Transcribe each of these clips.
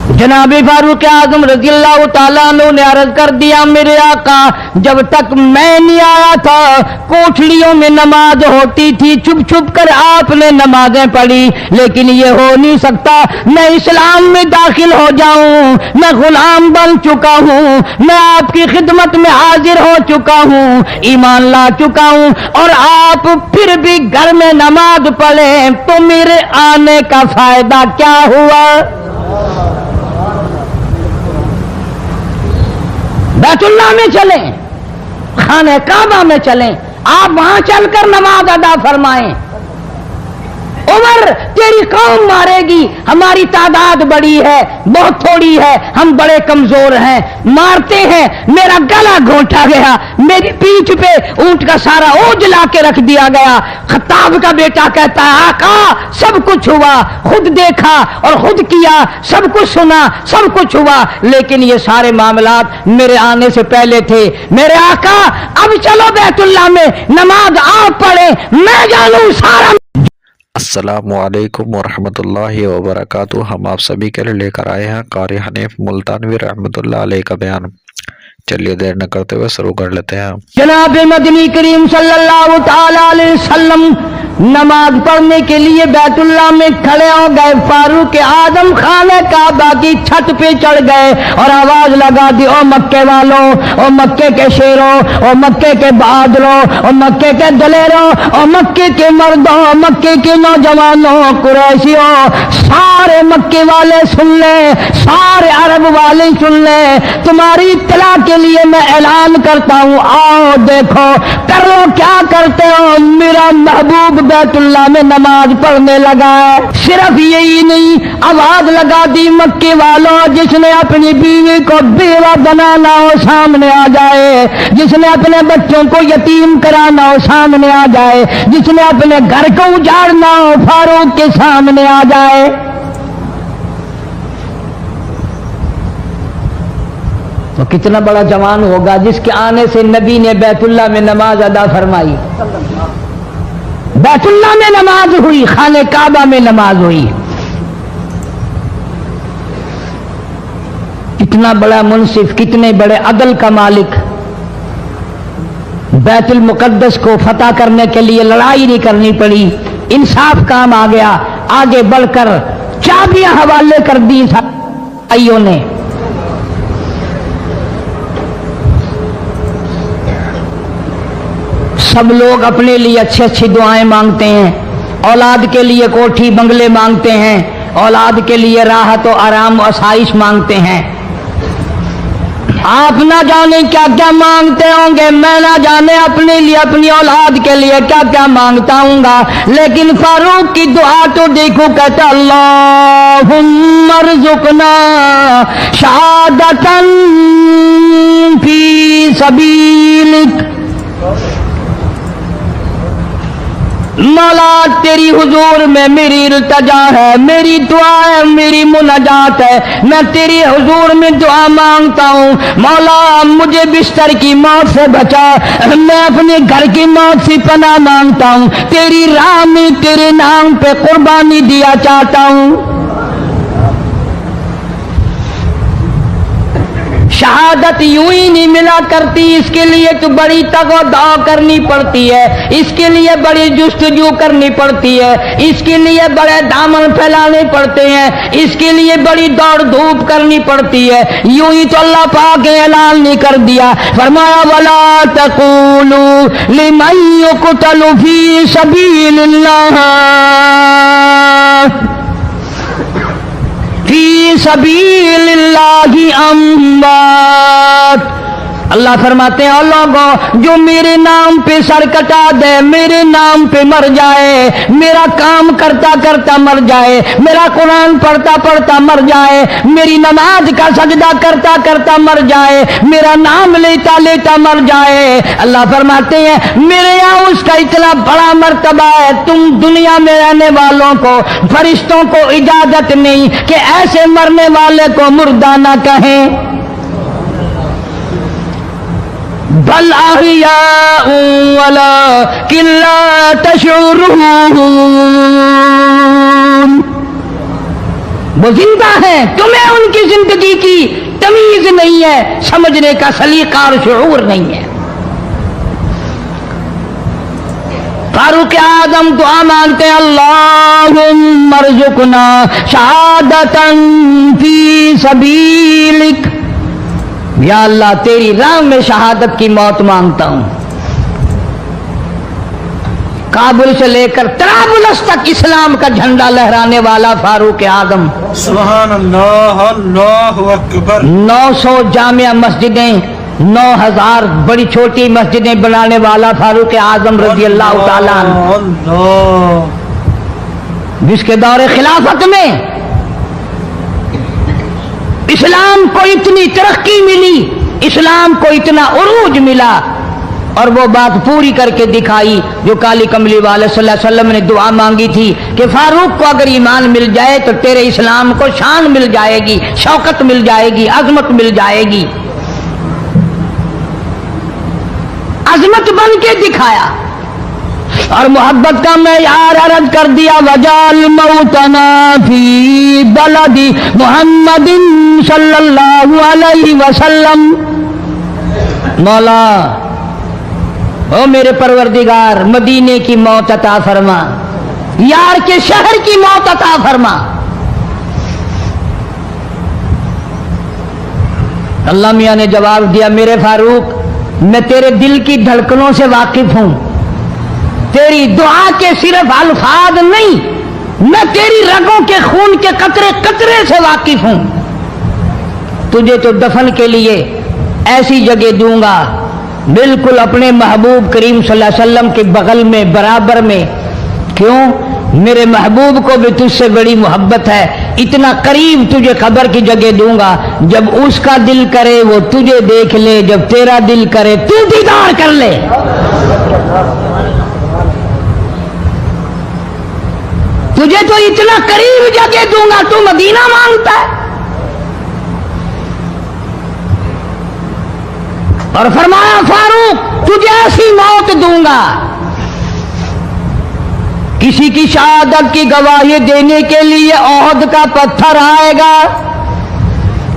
जनाब फारूक आजम रजी अल्लाह तआला अन्हु ने अर्ज कर दिया, मेरे आका जब तक मैं नहीं आया था कोठलियों में नमाज होती थी, छुप छुप कर आपने नमाजें पढ़ी, लेकिन ये हो नहीं सकता, मैं इस्लाम में दाखिल हो जाऊं, मैं गुलाम बन चुका हूं, मैं आपकी खिदमत में हाजिर हो चुका हूं, ईमान ला चुका हूं, और आप फिर भी घर में नमाज पढ़े तो मेरे आने का फायदा क्या हुआ। बैतुल्लाह में चलें, खाने काबा में चलें, आप वहां चलकर नमाज अदा फरमाएं। उमर तेरी कौम मारेगी, हमारी तादाद बड़ी है, बहुत थोड़ी है, हम बड़े कमजोर हैं, मारते हैं, मेरा गला घोंटा गया, मेरी पीठ पे ऊंट का सारा ओझ ला के रख दिया गया। खत्ताब का बेटा कहता है, आका सब कुछ हुआ, खुद देखा और खुद किया, सब कुछ सुना, सब कुछ हुआ, लेकिन ये सारे मामलात मेरे आने से पहले थे। मेरे आका अब चलो बैतुल्लाह में नमाज आप पढ़े, मैं जानूं सारा। अस्सलामुअलैकुम वरहमतुल्लाहि वबरकातुहू। हम आप सभी के लिए लेकर आए हैं कारी हनीफ मुल्तानवी रहमतुल्लाह अलैह का बयान। चलिए देर न करते हुए शुरू कर लेते हैं। जनाब मदनी करीम सल्लल्लाहु तआला अलैहि वसल्लम नमाज पढ़ने के लिए बैतुल्लाह में खड़े हो गए। फारूक आजम खाने काबा की छत पे चढ़ गए और आवाज लगा दी, ओ मक्के वालों, ओ मक्के के शेरों, ओ मक्के के बहादुरों, ओ मक्के के दलेरों, ओ मक्के के मर्दों, मक्के के नौजवानों, कुरैशियों, सारे मक्के वाले सुन ले, सारे अरब वाले सुन ले, तुम्हारी इत्तला के लिए मैं ऐलान करता हूँ, आओ देखो कर लो क्या करते हो। मेरा महबूब बैतुल्लाह में नमाज पढ़ने लगा है। सिर्फ यही नहीं, आवाज लगा दी, मक्के वालों, जिसने अपनी बीवी को बेवा बनाना हो सामने आ जाए, जिसने अपने बच्चों को यतीम कराना हो सामने आ जाए, जिसने अपने घर को उजाड़ना हो फारूक के सामने आ जाए। तो कितना बड़ा जवान होगा जिसके आने से नबी ने बैतुल्लाह में नमाज अदा फरमाई। बैतुल्लाह में नमाज हुई, खाने काबा में नमाज हुई। कितना बड़ा मुंसिफ, कितने बड़े अदल का मालिक। बैतुल मुकद्दस को फतह करने के लिए लड़ाई नहीं करनी पड़ी, इंसाफ काम आ गया। आगे बढ़कर चाबियां हवाले कर दी भाइयों ने। सब लोग अपने लिए अच्छी अच्छी दुआएं मांगते हैं, औलाद के लिए कोठी बंगले मांगते हैं, औलाद के लिए राहत और आराम और आसाइश मांगते हैं। आप ना जाने क्या क्या मांगते होंगे, मैं ना जाने अपने लिए, अपनी औलाद के लिए क्या क्या मांगता हूँगा, लेकिन फारूक की दुआ तो देखो, कहता अल्लाहुम्मा रज़ुक़ना शहादतन फी सबीलिक। मौला तेरी हुजूर में मेरी इल्तिजा है, मेरी दुआ है, मेरी मुनाजात है, मैं तेरी हुजूर में दुआ मांगता हूँ। मौला मुझे बिस्तर की मौत से बचा, मैं अपने घर की मौत से पनाह मांगता हूँ, तेरी राह में तेरे नाम पे कुर्बानी दिया चाहता हूँ। शहादत यूं ही नहीं मिला करती, इसके लिए तो बड़ी तगो-दाव करनी पड़ती है, इसके लिए बड़ी जुस्तजू करनी पड़ती है, इसके लिए बड़े दामन फैलाने पड़ते हैं, इसके लिए बड़ी दौड़ धूप करनी पड़ती है। यूं ही तो अल्लाह पाक ने ऐलान नहीं कर दिया, फरमाया वला तक़ूलू लिमन युक़तलु फी सबीलिल्लाह फी सबीलिल्लाहि अम्वात। अल्लाह फरमाते हैं, लोगों जो मेरे नाम पे सर कटा दे, मेरे नाम पे मर जाए, मेरा काम करता करता मर जाए, मेरा कुरान पढ़ता पढ़ता मर जाए, मेरी नमाज का सजदा करता करता मर जाए, मेरा नाम लेता लेता मर जाए, अल्लाह फरमाते हैं मेरे यहाँ उसका इतना बड़ा मर्तबा है, तुम दुनिया में रहने वालों को, फरिश्तों को इजाजत नहीं कि ऐसे मरने वाले को मुर्दा ना कहें। बल अहयाउ वलाकिन ला तशउरून। وہ زندہ ہیں، تمہیں ان کی زندگی کی تمیز نہیں ہے، سمجھنے کا سلیقہ اور شعور نہیں ہے۔ فاروق اعظم دعا مانگتے ہیں، اللہم ارزقنا شہادتا فی سبیلک، یا اللہ تیری راہ میں شہادت کی موت مانگتا ہوں۔ کابل سے لے کر طرابلس تک اسلام کا جھنڈا لہرانے والا فاروق اعظم، سبحان اللہ، اللہ اکبر۔ 900 جامع مسجدیں، 9000 بڑی چھوٹی مسجدیں بنانے والا فاروق اعظم رضی اللہ تعالیٰ عنہ، اللہ، جس کے دور خلافت میں اسلام کو اتنی ترقی ملی، اسلام کو اتنا عروج ملا، اور وہ بات پوری کر کے دکھائی جو کالی کملی والے صلی اللہ علیہ وسلم نے دعا مانگی تھی کہ فاروق کو اگر ایمان مل جائے تو تیرے اسلام کو شان مل جائے گی، شوکت مل جائے گی، عظمت مل جائے گی۔ عظمت بن کے دکھایا اور محبت کا معیار عرض کر دیا، وجعل موتنا فی بلد محمد صلی اللہ علیہ وسلم۔ مولا او میرے پروردگار، مدینے کی موت عطا فرما، یار کے شہر کی موت عطا فرما۔ اللہ میاں نے جواب دیا، میرے فاروق میں تیرے دل کی دھڑکنوں سے واقف ہوں، تیری دعا کے صرف الفاظ نہیں، میں تیری رگوں کے خون کے قطرے قطرے سے واقف ہوں۔ تجھے تو دفن کے لیے ایسی جگہ دوں گا بالکل اپنے محبوب کریم صلی اللہ علیہ وسلم کے بغل میں، برابر میں۔ کیوں؟ میرے محبوب کو بھی تجھ سے بڑی محبت ہے، اتنا قریب تجھے قبر کی جگہ دوں گا، جب اس کا دل کرے وہ تجھے دیکھ لے، جب تیرا دل کرے تو دیدار کر لے۔ تجھے تو اتنا قریب جگہ دوں گا، تو مدینہ مانگتا ہے۔ اور فرمایا، فاروق تجھے ایسی موت دوں گا، کسی کی شہادت کی گواہی دینے کے لیے احد کا پتھر آئے گا،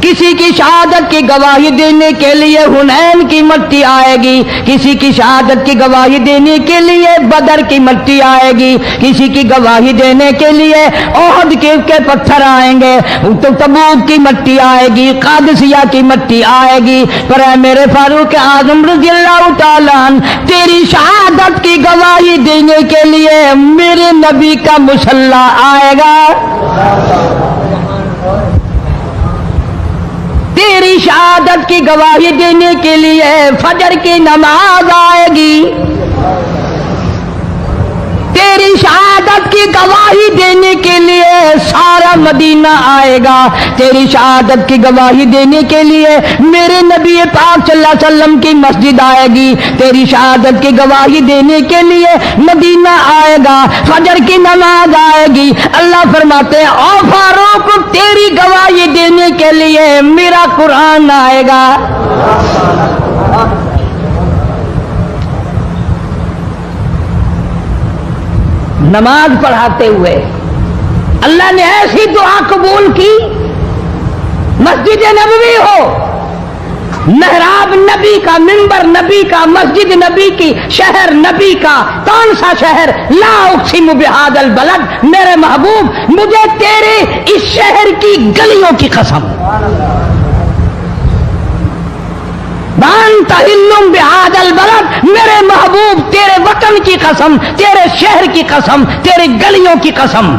کسی کی شہادت کی گواہی دینے کے لیے حنین کی مٹی آئے گی، کسی کی شہادت کی گواہی دینے کے لیے بدر کی مٹی آئے گی، کسی کی گواہی دینے کے لیے احد کے پتھر آئیں گے، تو تبوک کی مٹی آئے گی، قادسیہ کی مٹی آئے گی، پر اے میرے فاروق اعظم رضی اللہ تعالیٰ عنہ، تیری شہادت کی گواہی دینے کے لیے میرے نبی کا مصلی آئے گا، تیری شہادت کی گواہی دینے کے لیے فجر کی نماز آئے گی، تیری شہادت کی گواہی دینے کے لیے سارا مدینہ آئے گا، تیری شہادت کی گواہی دینے کے لیے میرے نبی پاک صلی اللہ علیہ وسلم کی مسجد آئے گی، تیری شہادت کی گواہی دینے کے لیے مدینہ آئے گا، فجر کی نماز آئے گی۔ اللہ فرماتے ہیں، او فاروق تیری گواہی دینے کے لیے میرا قرآن آئے گا۔ نماز پڑھاتے ہوئے اللہ نے ایسی دعا قبول کی، مسجد نبوی ہو، محراب نبی کا، منبر نبی کا، مسجد نبی کی، شہر نبی کا، کون سا شہر؟ لا اقسم بہذا البلد، میرے محبوب مجھے تیرے اس شہر کی گلیوں کی قسم، وانت حل بہذا البلد، میرے محبوب تیرے وطن کی قسم، تیرے شہر کی قسم، تیرے گلیوں کی قسم۔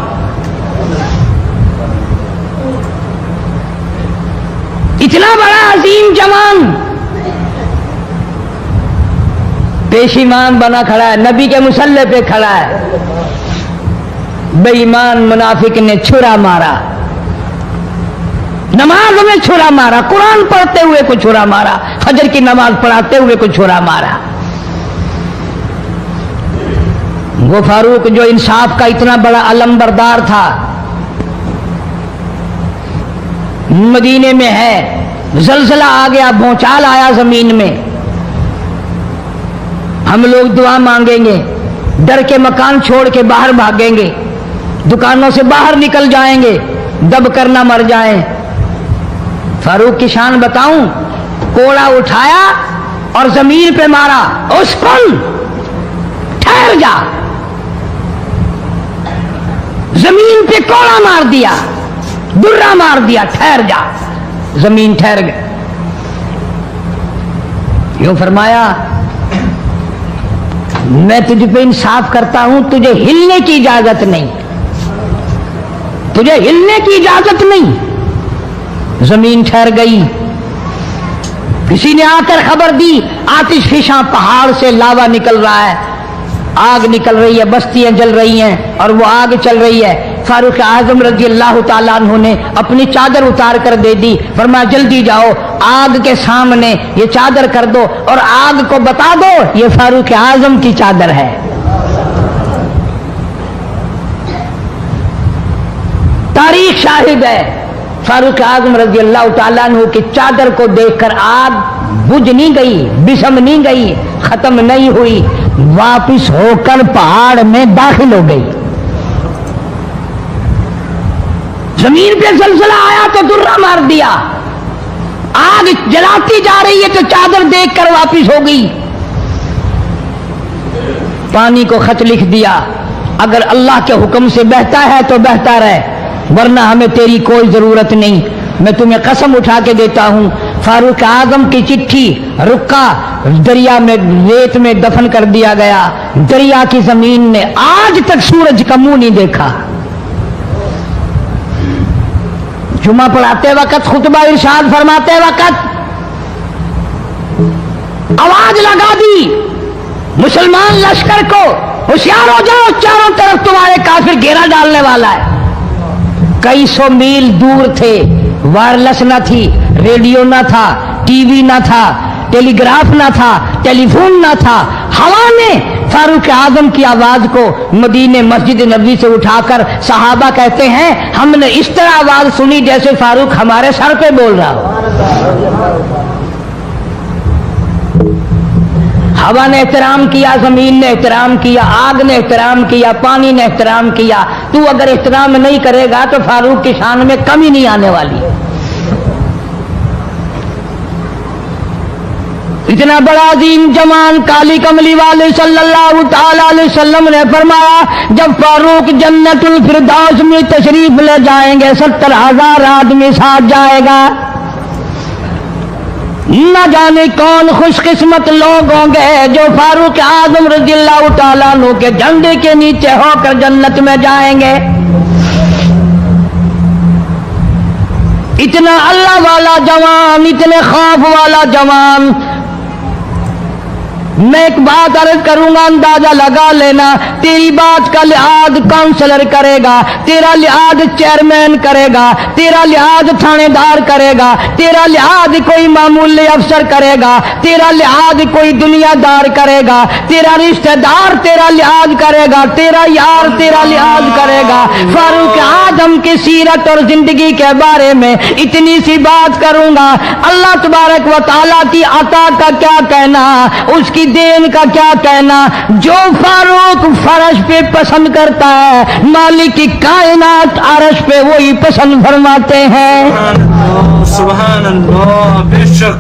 اتنا بڑا عظیم جوان پیشیمان بنا کھڑا ہے، نبی کے مصلی پہ کھڑا ہے، بے ایمان منافق نے چھرا مارا، نماز میں چھرا مارا، قرآن پڑھتے ہوئے کو چھرا مارا، فجر کی نماز پڑھاتے ہوئے کو چھرا مارا۔ وہ فاروق جو انصاف کا اتنا بڑا علم بردار تھا، مدینے میں ہے، زلزلہ آ گیا، بھونچال آیا زمین میں، ہم لوگ دعا مانگیں گے، ڈر کے مکان چھوڑ کے باہر بھاگیں گے، دکانوں سے باہر نکل جائیں گے، दब कर ना मर जाएं। फारूक की शान बताऊं, कोड़ा उठाया और जमीन पे मारा, उस्कुन, ठहर जा। जमीन पे कोड़ा मार दिया, दुर्रा मार दिया, ठहर जा। जमीन ठहर गई। यूं फरमाया, मैं तुझ पे इंसाफ करता हूं, तुझे हिलने की इजाजत नहीं, तुझे हिलने की इजाजत नहीं। जमीन ठहर गई। किसी ने आकर खबर दी, आतिशफिशां पहाड़ से लावा निकल रहा है, आग निकल रही है, बस्तियां जल रही हैं और वो आग चल रही है। फारूक आजम रजी अल्लाह ताला अन्हु ने अपनी चादर उतार कर दे दी। फरमाया जल्दी जाओ, आग के सामने ये चादर कर दो और आग को बता दो ये फारूक आजम की चादर है। तारीख शाहिद है, फारूक आजम रजी अल्लाह ताला अन्हु की चादर को देखकर आग बुझ नहीं गई, बिसम नहीं गई, खत्म नहीं हुई, वापिस होकर पहाड़ में दाखिल हो गई। जमीन पे जलजला आया तो दुर्रा मार दिया, आग जलाती जा रही है तो चादर देखकर वापिस हो गई। पानी को खत लिख दिया, अगर अल्लाह के हुक्म से बहता है तो बहता रहे, वरना हमें तेरी कोई जरूरत नहीं। मैं तुम्हें कसम उठा के देता हूं, फारूक आजम की चिट्ठी रुका दरिया में, रेत में दफन कर दिया गया। दरिया की जमीन ने आज तक सूरज का मुंह नहीं देखा। जुमा पढ़ाते वक्त, खुतबा इरशाद फरमाते वक्त आवाज लगा दी मुसलमान लश्कर को, होशियार हो जाओ, चारों तरफ तुम्हारे काफिर घेरा डालने वाला है। कई सौ मील दूर थे, वायरलेस ना थी, रेडियो ना था, टीवी ना था, टेलीग्राफ ना था, टेलीफोन ना था। हवा ने फारूक आजम की आवाज को मदीने मस्जिद नबी से उठाकर सहाबा कहते हैं हमने इस तरह आवाज सुनी जैसे फारूक हमारे सर पे बोल रहा हो। हवा ने एहतराम किया, जमीन ने एहतराम किया, आग ने एहतराम किया, पानी ने एहतराम किया। तू अगर एहतराम नहीं करेगा तो फारूक की शान में कमी नहीं आने वाली। इतना बड़ा अजीम जमान काली कमली वाले सल्लल्लाहु ताला अलैहि वसल्लम ने फरमाया, जब फारूक जन्नतुल फिरदौस में तशरीफ ले जाएंगे 70,000 आदमी साथ जाएगा। न जाने कौन खुशकिस्मत लोग होंगे जो फारूक आजम रज़ियल्लाहु ताला अन्हु के झंडे के नीचे होकर जन्नत में जाएंगे। इतना अल्लाह वाला जवान, इतने खौफ वाला जवान। मैं एक बात अर्ज करूंगा, अंदाजा लगा लेना, तेरी बात का लिहाज काउंसलर करेगा, तेरा लिहाज चेयरमैन करेगा, तेरा लिहाज थानेदार करेगा, तेरा लिहाज कोई मामूली अफसर करेगा, तेरा लिहाज कोई दुनियादार करेगा, तेरा रिश्तेदार तेरा लिहाज करेगा, तेरा यार तेरा लिहाज करेगा। फारूक आजम की सीरत और जिंदगी के बारे में इतनी सी बात करूंगा। अल्लाह तबारक व तआला की अता का क्या कहना, उसकी देन का क्या कहना। जो फारूक फर्श पे पसंद करता है, मालिक की कायनात अर्श पे वही पसंद फरमाते हैं। सुभान अल्लाह, बेशक।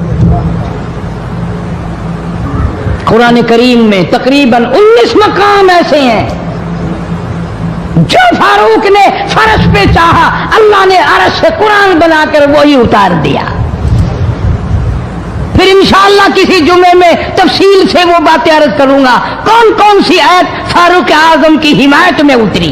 कुरान करीम में तकरीबन 19 मकाम ऐसे हैं जो फारूक ने फर्श पे चाहा, अल्लाह ने अर्श से कुरान बनाकर वही उतार दिया। फिर इंशाअल्लाह किसी जुमे में तफसील से वो बातें अर्ज करूंगा, कौन कौन सी आयत फारूक आजम की हिमायत में उतरी।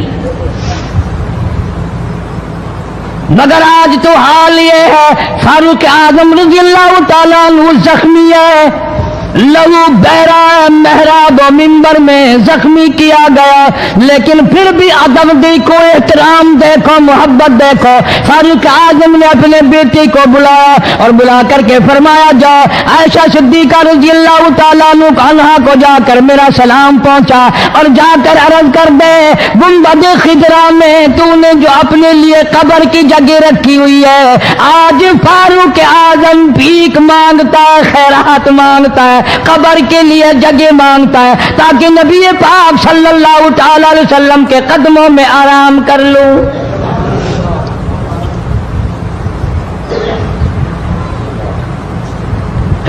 मगर आज तो हाल ये है, फारूक आजम रज़ियल्लाहु ताला अन्हु जख्मी है, लहू बहरा मेहराब और मिंबर में जख्मी किया गया, लेकिन फिर भी अदब देखो, एहतराम देखो, मोहब्बत देखो। फारूक आजम ने अपने बेटे को बुलाया और बुला करके फरमाया, जाओ आयशा सिद्दीका रज़ियल्लाहु ताला अन्हा को जाकर मेरा सलाम पहुंचा और जाकर अर्ज कर दे, गुंबद खिजरा में तूने जो अपने लिए कब्र की जगह रखी हुई है, आज फारूक आजम भीख मांगता है, खैरात मांगता है, कब्र के लिए जगह मांगता है, ताकि नबी पाक सल्लल्लाहु अलैहि वसल्लम के कदमों में आराम कर लूं।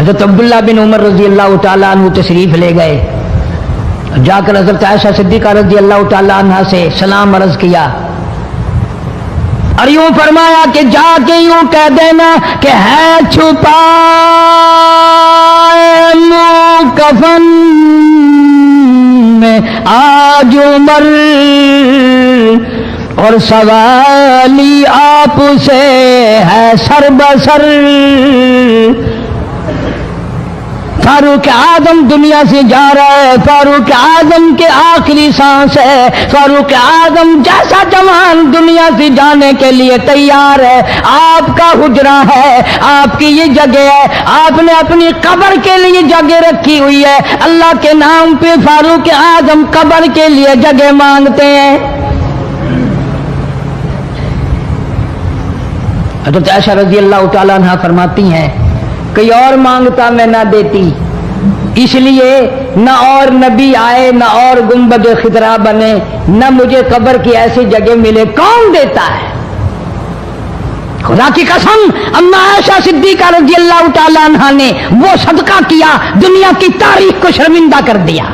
حضرت عبداللہ بن عمر رضی اللہ تعالیٰ عنہ تشریف لے گئے، جا کر حضرت عائشہ صدیقہ رضی اللہ تعالیٰ عنہ سے سلام عرض کیا اور یوں فرمایا کہ جا کے یوں کہہ دینا کہ ہے چھپا کفن میں آج عمر اور سوالی آپ سے ہے سر بسر۔ فاروق اعظم دنیا سے جا رہا ہے، فاروق اعظم کے آخری سانس ہے، فاروق اعظم جیسا جوان دنیا سے جانے کے لیے تیار ہے۔ آپ کا حجرہ ہے، آپ کی یہ جگہ ہے، آپ نے اپنی قبر کے لیے جگہ رکھی ہوئی ہے، اللہ کے نام پہ فاروق اعظم قبر کے لیے جگہ مانگتے ہیں۔ حضرت عائشہ رضی اللہ تعالیٰ عنہ فرماتی ہیں کوئی اور مانگتا میں نہ دیتی، اس لیے نہ اور نبی آئے، نہ اور گنبد خضرا بنے، نہ مجھے قبر کی ایسی جگہ ملے، کون دیتا ہے؟ خدا کی قسم اما عائشہ صدیقہ رضی اللہ تعالیٰ عنہ نے وہ صدقہ کیا دنیا کی تاریخ کو شرمندہ کر دیا۔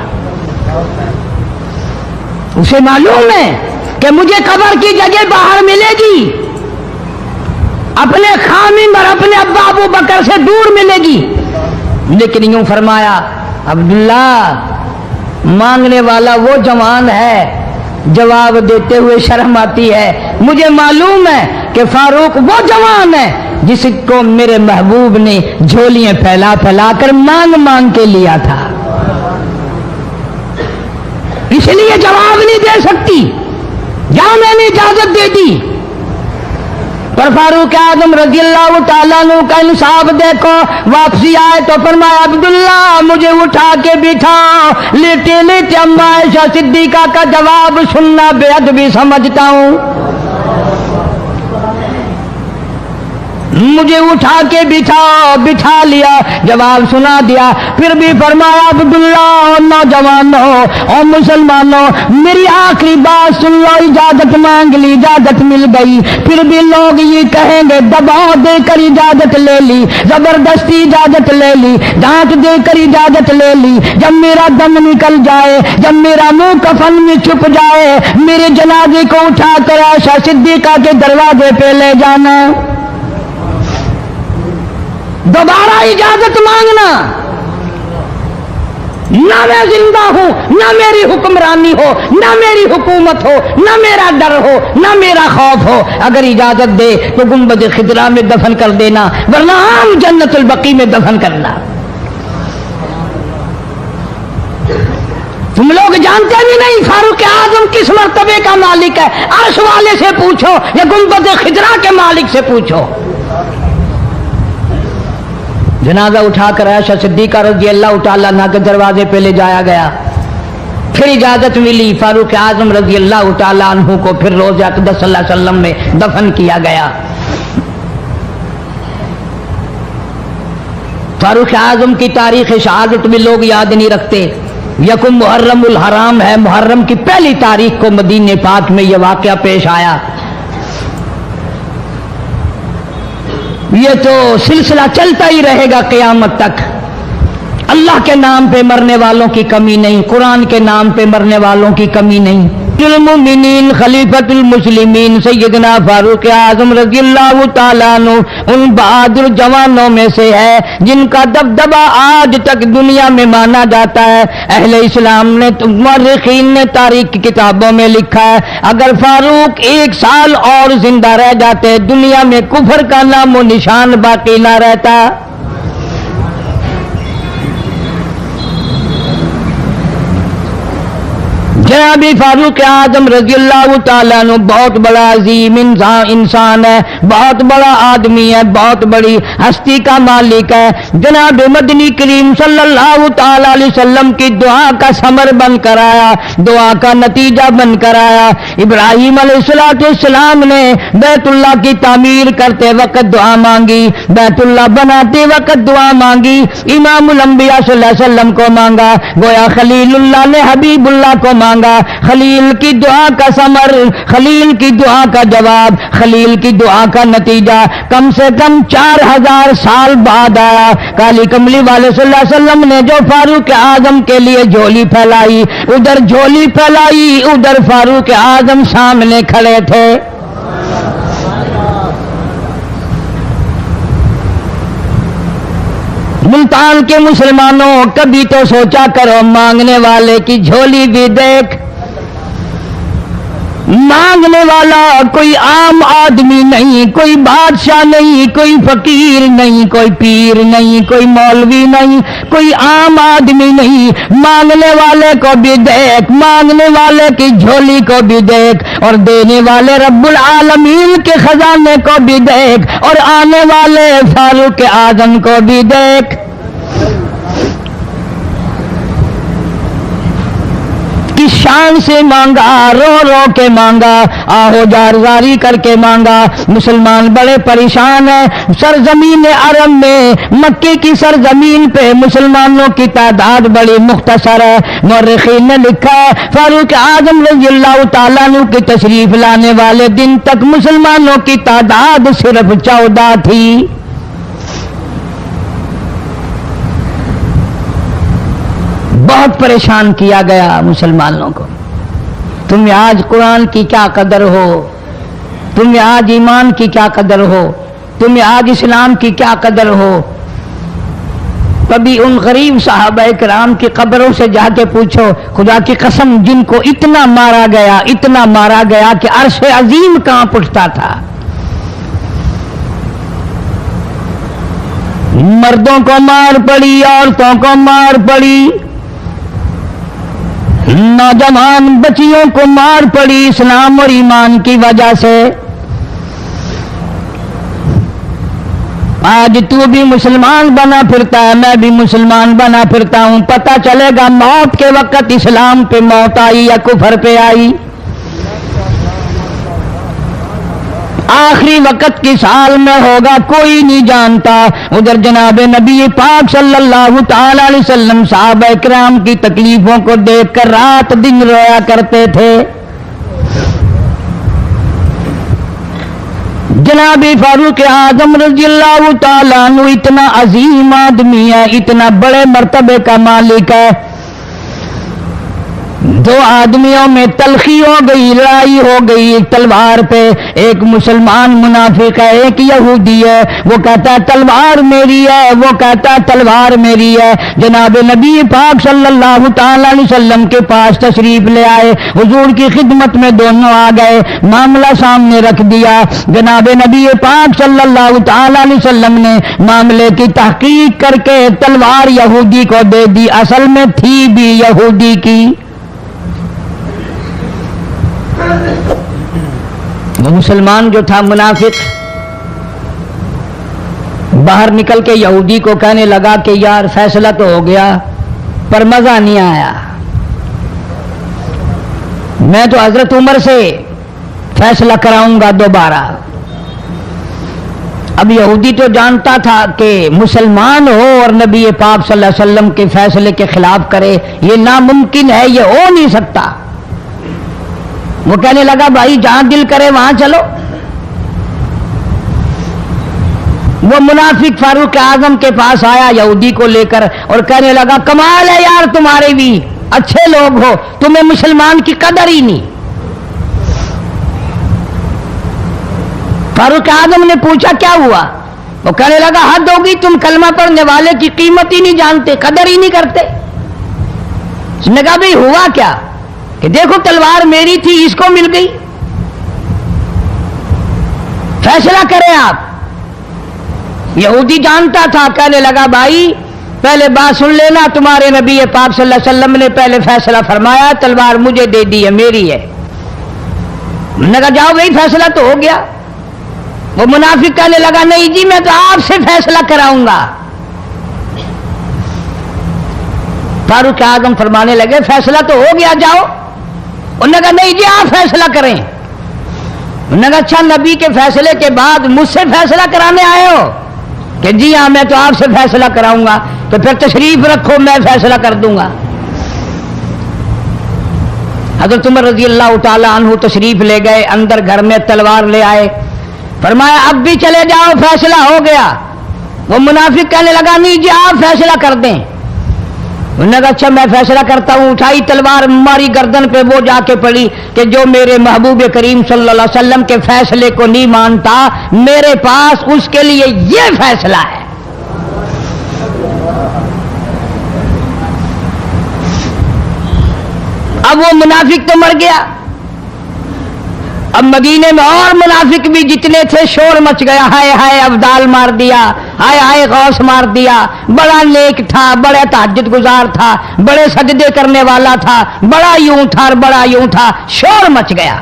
اسے معلوم ہے کہ مجھے قبر کی جگہ باہر ملے گی، اپنے خامن اور اپنے ابا ابو بکر سے دور ملے گی، لیکن یوں فرمایا عبداللہ مانگنے والا وہ جوان ہے، جواب دیتے ہوئے شرم آتی ہے، مجھے معلوم ہے کہ فاروق وہ جوان ہے جس کو میرے محبوب نے جھولیاں پھیلا پھیلا کر مانگ مانگ کے لیا تھا، اس لیے جواب نہیں دے سکتی، جہاں میں نے اجازت دے دی۔ پر فاروق اعظم رضی اللہ تعالیٰ عنہ کا انصاف دیکھو، واپسی آئے تو فرمایا عبداللہ مجھے اٹھا کے بٹھاؤ، لیٹے لیٹے اما عائشہ صدیقہ کا جواب سننا بے ادبی سمجھتا ہوں، مجھے اٹھا کے بٹھا لیا، جواب سنا دیا، پھر بھی فرمایا عبداللہ نوجوانوں اور مسلمانوں میری آخری بات سن لو، اجازت مانگ لی، اجازت مل گئی، پھر بھی لوگ یہ کہیں گے دباؤ دے کر اجازت لے لی، زبردستی اجازت لے لی، ڈانٹ دے کر اجازت لے لی، جب میرا دم نکل جائے، جب میرا منہ کفن میں چھپ جائے، میرے جنازے کو اٹھا کر عائشہ صدیقہ کے دروازے پہ لے جانا، دوبارہ اجازت مانگنا، نہ میں زندہ ہوں، نہ میری حکمرانی ہو، نہ میری حکومت ہو، نہ میرا ڈر ہو، نہ میرا خوف ہو، اگر اجازت دے تو گنبد خضرا میں دفن کر دینا، ورنہ عام جنت البقیع میں دفن کرنا۔ تم لوگ جانتے بھی نہیں فاروق اعظم کس مرتبے کا مالک ہے، عرش والے سے پوچھو یا گنبد خضرا کے مالک سے پوچھو۔ جنازہ اٹھا کر عائشہ صدیقہ رضی اللہ تعالیٰ عنہ کے دروازے پہ لے جایا گیا، پھر اجازت ملی، فاروق اعظم رضی اللہ تعالیٰ عنہ کو پھر روضہ اقدس صلی اللہ علیہ وسلم میں دفن کیا گیا۔ فاروق اعظم کی تاریخ شہادت بھی لوگ یاد نہیں رکھتے، یکم محرم الحرام ہے، محرم کی پہلی تاریخ کو مدینہ پاک میں یہ واقعہ پیش آیا۔ یہ تو سلسلہ چلتا ہی رہے گا قیامت تک، اللہ کے نام پہ مرنے والوں کی کمی نہیں، قرآن کے نام پہ مرنے والوں کی کمی نہیں۔ المؤمنین خلیفۃ المسلمین سیدنا فاروق اعظم رضی اللہ تعالیٰ عنہ ان بہادر جوانوں میں سے ہے جن کا دبدبہ آج تک دنیا میں مانا جاتا ہے۔ اہل اسلام نے مورخین نے تاریخ کی کتابوں میں لکھا ہے اگر فاروق 1 سال اور زندہ رہ جاتے دنیا میں کفر کا نام و نشان باقی نہ رہتا۔ جناب فاروق اعظم رضی اللہ تعالیٰ عنہ بہت بڑا عظیم انسان ہے، بہت بڑا آدمی ہے، بہت بڑی ہستی کا مالک ہے۔ جناب مدنی کریم صلی اللہ تعالیٰ علیہ وسلم کی دعا کا ثمر بن کر آیا، دعا کا نتیجہ بن کر آیا۔ ابراہیم علیہ السلام نے بیت اللہ کی تعمیر کرتے وقت دعا مانگی، بیت اللہ بناتے وقت دعا مانگی، امام الانبیاء صلی اللہ علیہ وسلم کو مانگا، گویا خلیل اللہ نے حبیب اللہ کو مانگا، مانگا، خلیل کی دعا کا ثمر، خلیل کی دعا کا جواب، خلیل کی دعا کا نتیجہ کم سے کم 4000 سال بعد آیا۔ کالی کملی والے صلی اللہ علیہ وسلم نے جو فاروق اعظم کے لیے جھولی پھیلائی، ادھر جھولی پھیلائی، ادھر فاروق اعظم سامنے کھڑے تھے۔ ملتان کے مسلمانوں، کبھی تو سوچا کرو مانگنے والے کی جھولی بھی دیکھ۔ مانگنے والا کوئی عام آدمی نہیں، کوئی بادشاہ نہیں، کوئی فقیر نہیں، کوئی پیر نہیں، کوئی مولوی نہیں، کوئی عام آدمی نہیں۔ مانگنے والے کو بھی دیکھ، مانگنے والے کی جھولی کو بھی دیکھ، اور دینے والے رب العالمین کے خزانے کو بھی دیکھ، اور آنے والے فاروق اعظم کو بھی دیکھ۔ کس شان سے مانگا، رو رو کے مانگا، آہو جارزاری کر کے مانگا۔ مسلمان بڑے پریشان ہیں۔ سرزمین عرب میں، مکے کی سرزمین پہ مسلمانوں کی تعداد بڑی مختصر ہے۔ مورخین نے لکھا ہے فاروق اعظم رضی اللہ تعالیٰ عنہ کی تشریف لانے والے دن تک مسلمانوں کی تعداد صرف 14 تھی۔ بہت پریشان کیا گیا مسلمانوں کو۔ تمہیں آج قرآن کی کیا قدر ہو، تمہیں آج ایمان کی کیا قدر ہو، تمہیں آج اسلام کی کیا قدر ہو۔ کبھی ان غریب صحابہ کرام کی قبروں سے جا کے پوچھو، خدا کی قسم جن کو اتنا مارا گیا، اتنا مارا گیا کہ عرش عظیم کانپ اٹھتا تھا۔ مردوں کو مار پڑی، عورتوں کو مار پڑی، نوجوان بچیوں کو مار پڑی اسلام اور ایمان کی وجہ سے۔ آج تو بھی مسلمان بنا پھرتا ہے، میں بھی مسلمان بنا پھرتا ہوں، پتہ چلے گا موت کے وقت اسلام پہ موت آئی یا کفر پہ آئی۔ آخری وقت کس حال میں ہوگا کوئی نہیں جانتا۔ ادھر جناب نبی پاک صلی اللہ تعالی علیہ وسلم صحابہ کرام کی تکلیفوں کو دیکھ کر رات دن رویا کرتے تھے۔ جناب فاروق اعظم رضی اللہ تعالیٰ عنہ اتنا عظیم آدمی ہے، اتنا بڑے مرتبے کا مالک ہے۔ دو آدمیوں میں تلخی ہو گئی، لڑائی ہو گئی ایک تلوار پہ۔ ایک مسلمان منافق ہے، ایک یہودی ہے، وہ کہتا ہے تلوار میری ہے، وہ کہتا ہے تلوار میری ہے۔ جناب نبی پاک صلی اللہ تعالی علیہ وسلم کے پاس تشریف لے آئے، حضور کی خدمت میں دونوں آ گئے، معاملہ سامنے رکھ دیا۔ جناب نبی پاک صلی اللہ تعالی علیہ وسلم نے معاملے کی تحقیق کر کے تلوار یہودی کو دے دی، اصل میں تھی بھی یہودی کی۔ وہ مسلمان جو تھا منافق باہر نکل کے یہودی کو کہنے لگا کہ یار فیصلہ تو ہو گیا پر مزہ نہیں آیا، میں تو حضرت عمر سے فیصلہ کراؤں گا دوبارہ۔ اب یہودی تو جانتا تھا کہ مسلمان ہو اور نبی پاک صلی اللہ علیہ وسلم کے فیصلے کے خلاف کرے، یہ ناممکن ہے، یہ ہو نہیں سکتا۔ وہ کہنے لگا بھائی جہاں دل کرے وہاں چلو۔ وہ منافق فاروق اعظم کے پاس آیا یہودی کو لے کر اور کہنے لگا کمال ہے یار تمہارے بھی، اچھے لوگ ہو، تمہیں مسلمان کی قدر ہی نہیں۔ فاروق اعظم نے پوچھا کیا ہوا؟ وہ کہنے لگا حد ہوگی، تم کلمہ پڑھنے والے کی قیمت ہی نہیں جانتے، قدر ہی نہیں کرتے۔ اس نے کہا بھائی ہوا کیا؟ کہ دیکھو تلوار میری تھی، اس کو مل گئی، فیصلہ کریں آپ۔ یہودی جانتا تھا، کہنے لگا بھائی پہلے بات سن لینا، تمہارے نبی پاک صلی اللہ علیہ وسلم نے پہلے فیصلہ فرمایا، تلوار مجھے دے دی ہے، میری ہے۔ میں نے کہا جاؤ بھائی فیصلہ تو ہو گیا۔ وہ منافق کہنے لگا نہیں جی میں تو آپ سے فیصلہ کراؤں گا۔ فاروق اعظم فرمانے لگے فیصلہ تو ہو گیا جاؤ۔ انہوں نے کہا نہیں جی آپ فیصلہ کریں۔ انہوں نے کہا اچھا نبی کے فیصلے کے بعد مجھ سے فیصلہ کرانے آئے ہو؟ کہ جی ہاں میں تو آپ سے فیصلہ کراؤں گا، تو پھر تشریف رکھو میں فیصلہ کر دوں گا۔ हज़रत उमर रजी अल्लाह ताला अन्हु तशरीफ ले गए, अंदर घर में तलवार ले आए, फरमाया अब भी चले जाओ, फैसला हो गया। वो मुनाफिक कहने लगा नहीं जी आप फैसला कर दें। उन्होंने कहा अच्छा मैं फैसला करता हूँ। उठाई तलवार, मारी गर्दन पे, वो जाके पड़ी कि जो मेरे महबूब करीम सल्लल्लाहु अलैहि वसल्लम के फैसले को नहीं मानता, मेरे पास उसके लिए ये फैसला है। अब वो मुनाफिक तो मर गया। अब मदीने में और मुनाफिक भी जितने थे शोर मच गया, हाय हाय अब्दाल मार दिया, हाय हाय गौस मार दिया, बड़ा नेक था, बड़ा तहज्जुद गुजार था, बड़े सजदे करने वाला था, बड़ा यूं था और बड़ा यूं था, शोर मच गया।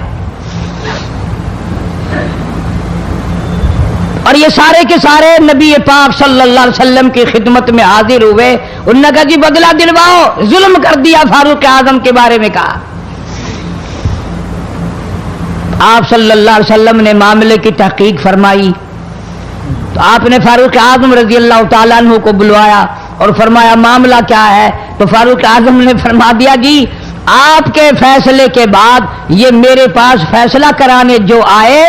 और ये सारे के सारे नबी पाक सल्लल्लाहु अलैहि वसल्लम की खिदमत में हाजिर हुए। उन्होंने कहा जी बदला दिलवाओ, जुल्म कर दिया फारूक आजम के बारे में कहा। आप सल्लल्लाहु अलैहि वसल्लम ने मामले की तहकीक फरमाई तो आपने फारूक आजम रजी अल्लाह ताला अन्हु को बुलवाया और फरमाया मामला क्या है। तो फारूक आजम ने फरमा दिया जी आपके फैसले के बाद ये मेरे पास फैसला कराने जो आए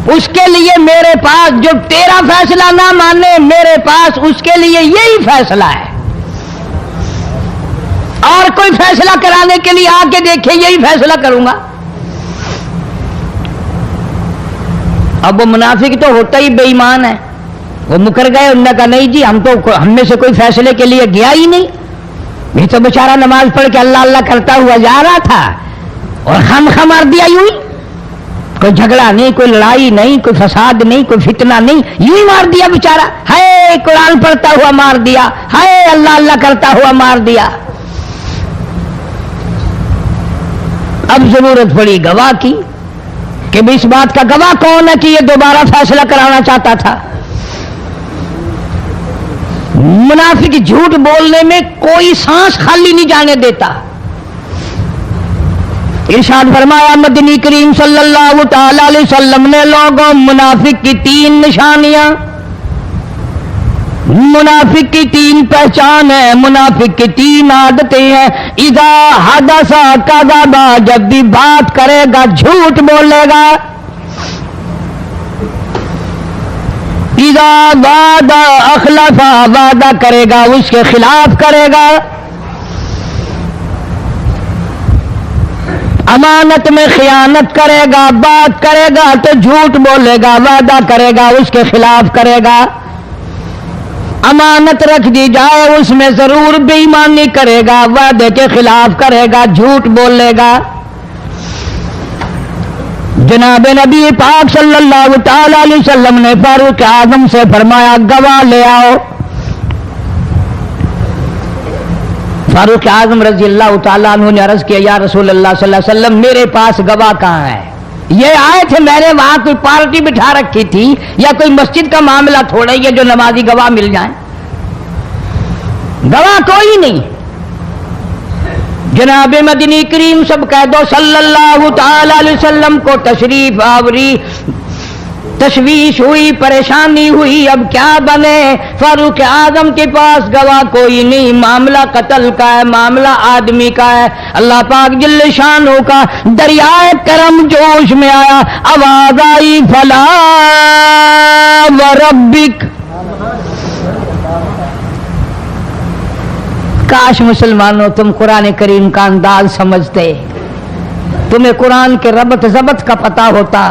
उसके लिए मेरे पास, जो तेरा फैसला ना माने मेरे पास उसके लिए यही फैसला है, और कोई फैसला कराने के लिए आके देखे यही फैसला करूंगा। अब वो मुनाफिक तो होता ही बेईमान है, वो मुकर गए। उन्होंने कहा नहीं जी हम में से कोई फैसले के लिए गया ही नहीं, ये तो बेचारा नमाज पढ़ के अल्लाह अल्लाह करता हुआ जा रहा था और हम मार दिया यूं ही, कोई झगड़ा नहीं, कोई लड़ाई नहीं, कोई फसाद नहीं, कोई फितना नहीं, यूं ही मार दिया बेचारा। हाय कुरान पढ़ता हुआ मार दिया, हाय अल्लाह अल्लाह करता हुआ मार दिया। अब जरूरत पड़ी गवाह की कि इस बात का गवाह कौन है कि ये दोबारा फैसला कराना चाहता था। मुनाफिक झूठ बोलने में कोई सांस खाली नहीं जाने देता। इरशाद फरमाया मदनी करीम सल्लल्लाहु ताला अलैहि वसल्लम ने लोगों मुनाफिक की 3 निशानियां, मुनाफिक की 3 पहचान है, मुनाफिक की 3 आदतें हैं। इज़ा हदसा कज़बा, जब भी बात करेगा झूठ बोलेगा। इज़ा वादा अखलफा, वादा करेगा उसके खिलाफ करेगा। अमानत में खियानत करेगा, बात करेगा तो झूठ बोलेगा, वादा करेगा उसके खिलाफ करेगा। अमानत रख दी जाए उसमें जरूर बेईमानी करेगा, वादे के खिलाफ करेगा, झूठ बोलेगा। जनाब नबी पाक सल्लल्लाहु ताला अलैहि वसल्लम ने फारूक आजम से फरमाया गवाह ले आओ। फारूक आजम रजी अल्लाह ताला अन्हु ने अर्ज किया या रसूल अल्लाह सल्लल्लाहु अलैहि वसल्लम मेरे पास गवाह कहाँ है। ये आए थे, मैंने वहां कोई पार्टी बिठा रखी थी या कोई मस्जिद का मामला थोड़ा ही है जो नमाजी गवाह मिल जाए, गवाह कोई नहीं। जनाब मदनी करीम सब कह दो सल्लल्लाहु ताला अलैहि वसल्लम को तशरीफ आवरी, तशवीश हुई, परेशानी हुई, अब क्या बने। फारूक आजम के पास गवाह कोई नहीं, मामला कत्ल का है, मामला आदमी का है। अल्लाह पाक जल्ले शानो का दरियाए करम जोश में आया, आवाज आई फला व रब्बिक। काश मुसलमानों तुम कुरान करीम का अंदाज समझते, तुम्हें कुरान के रबत जबत का पता होता,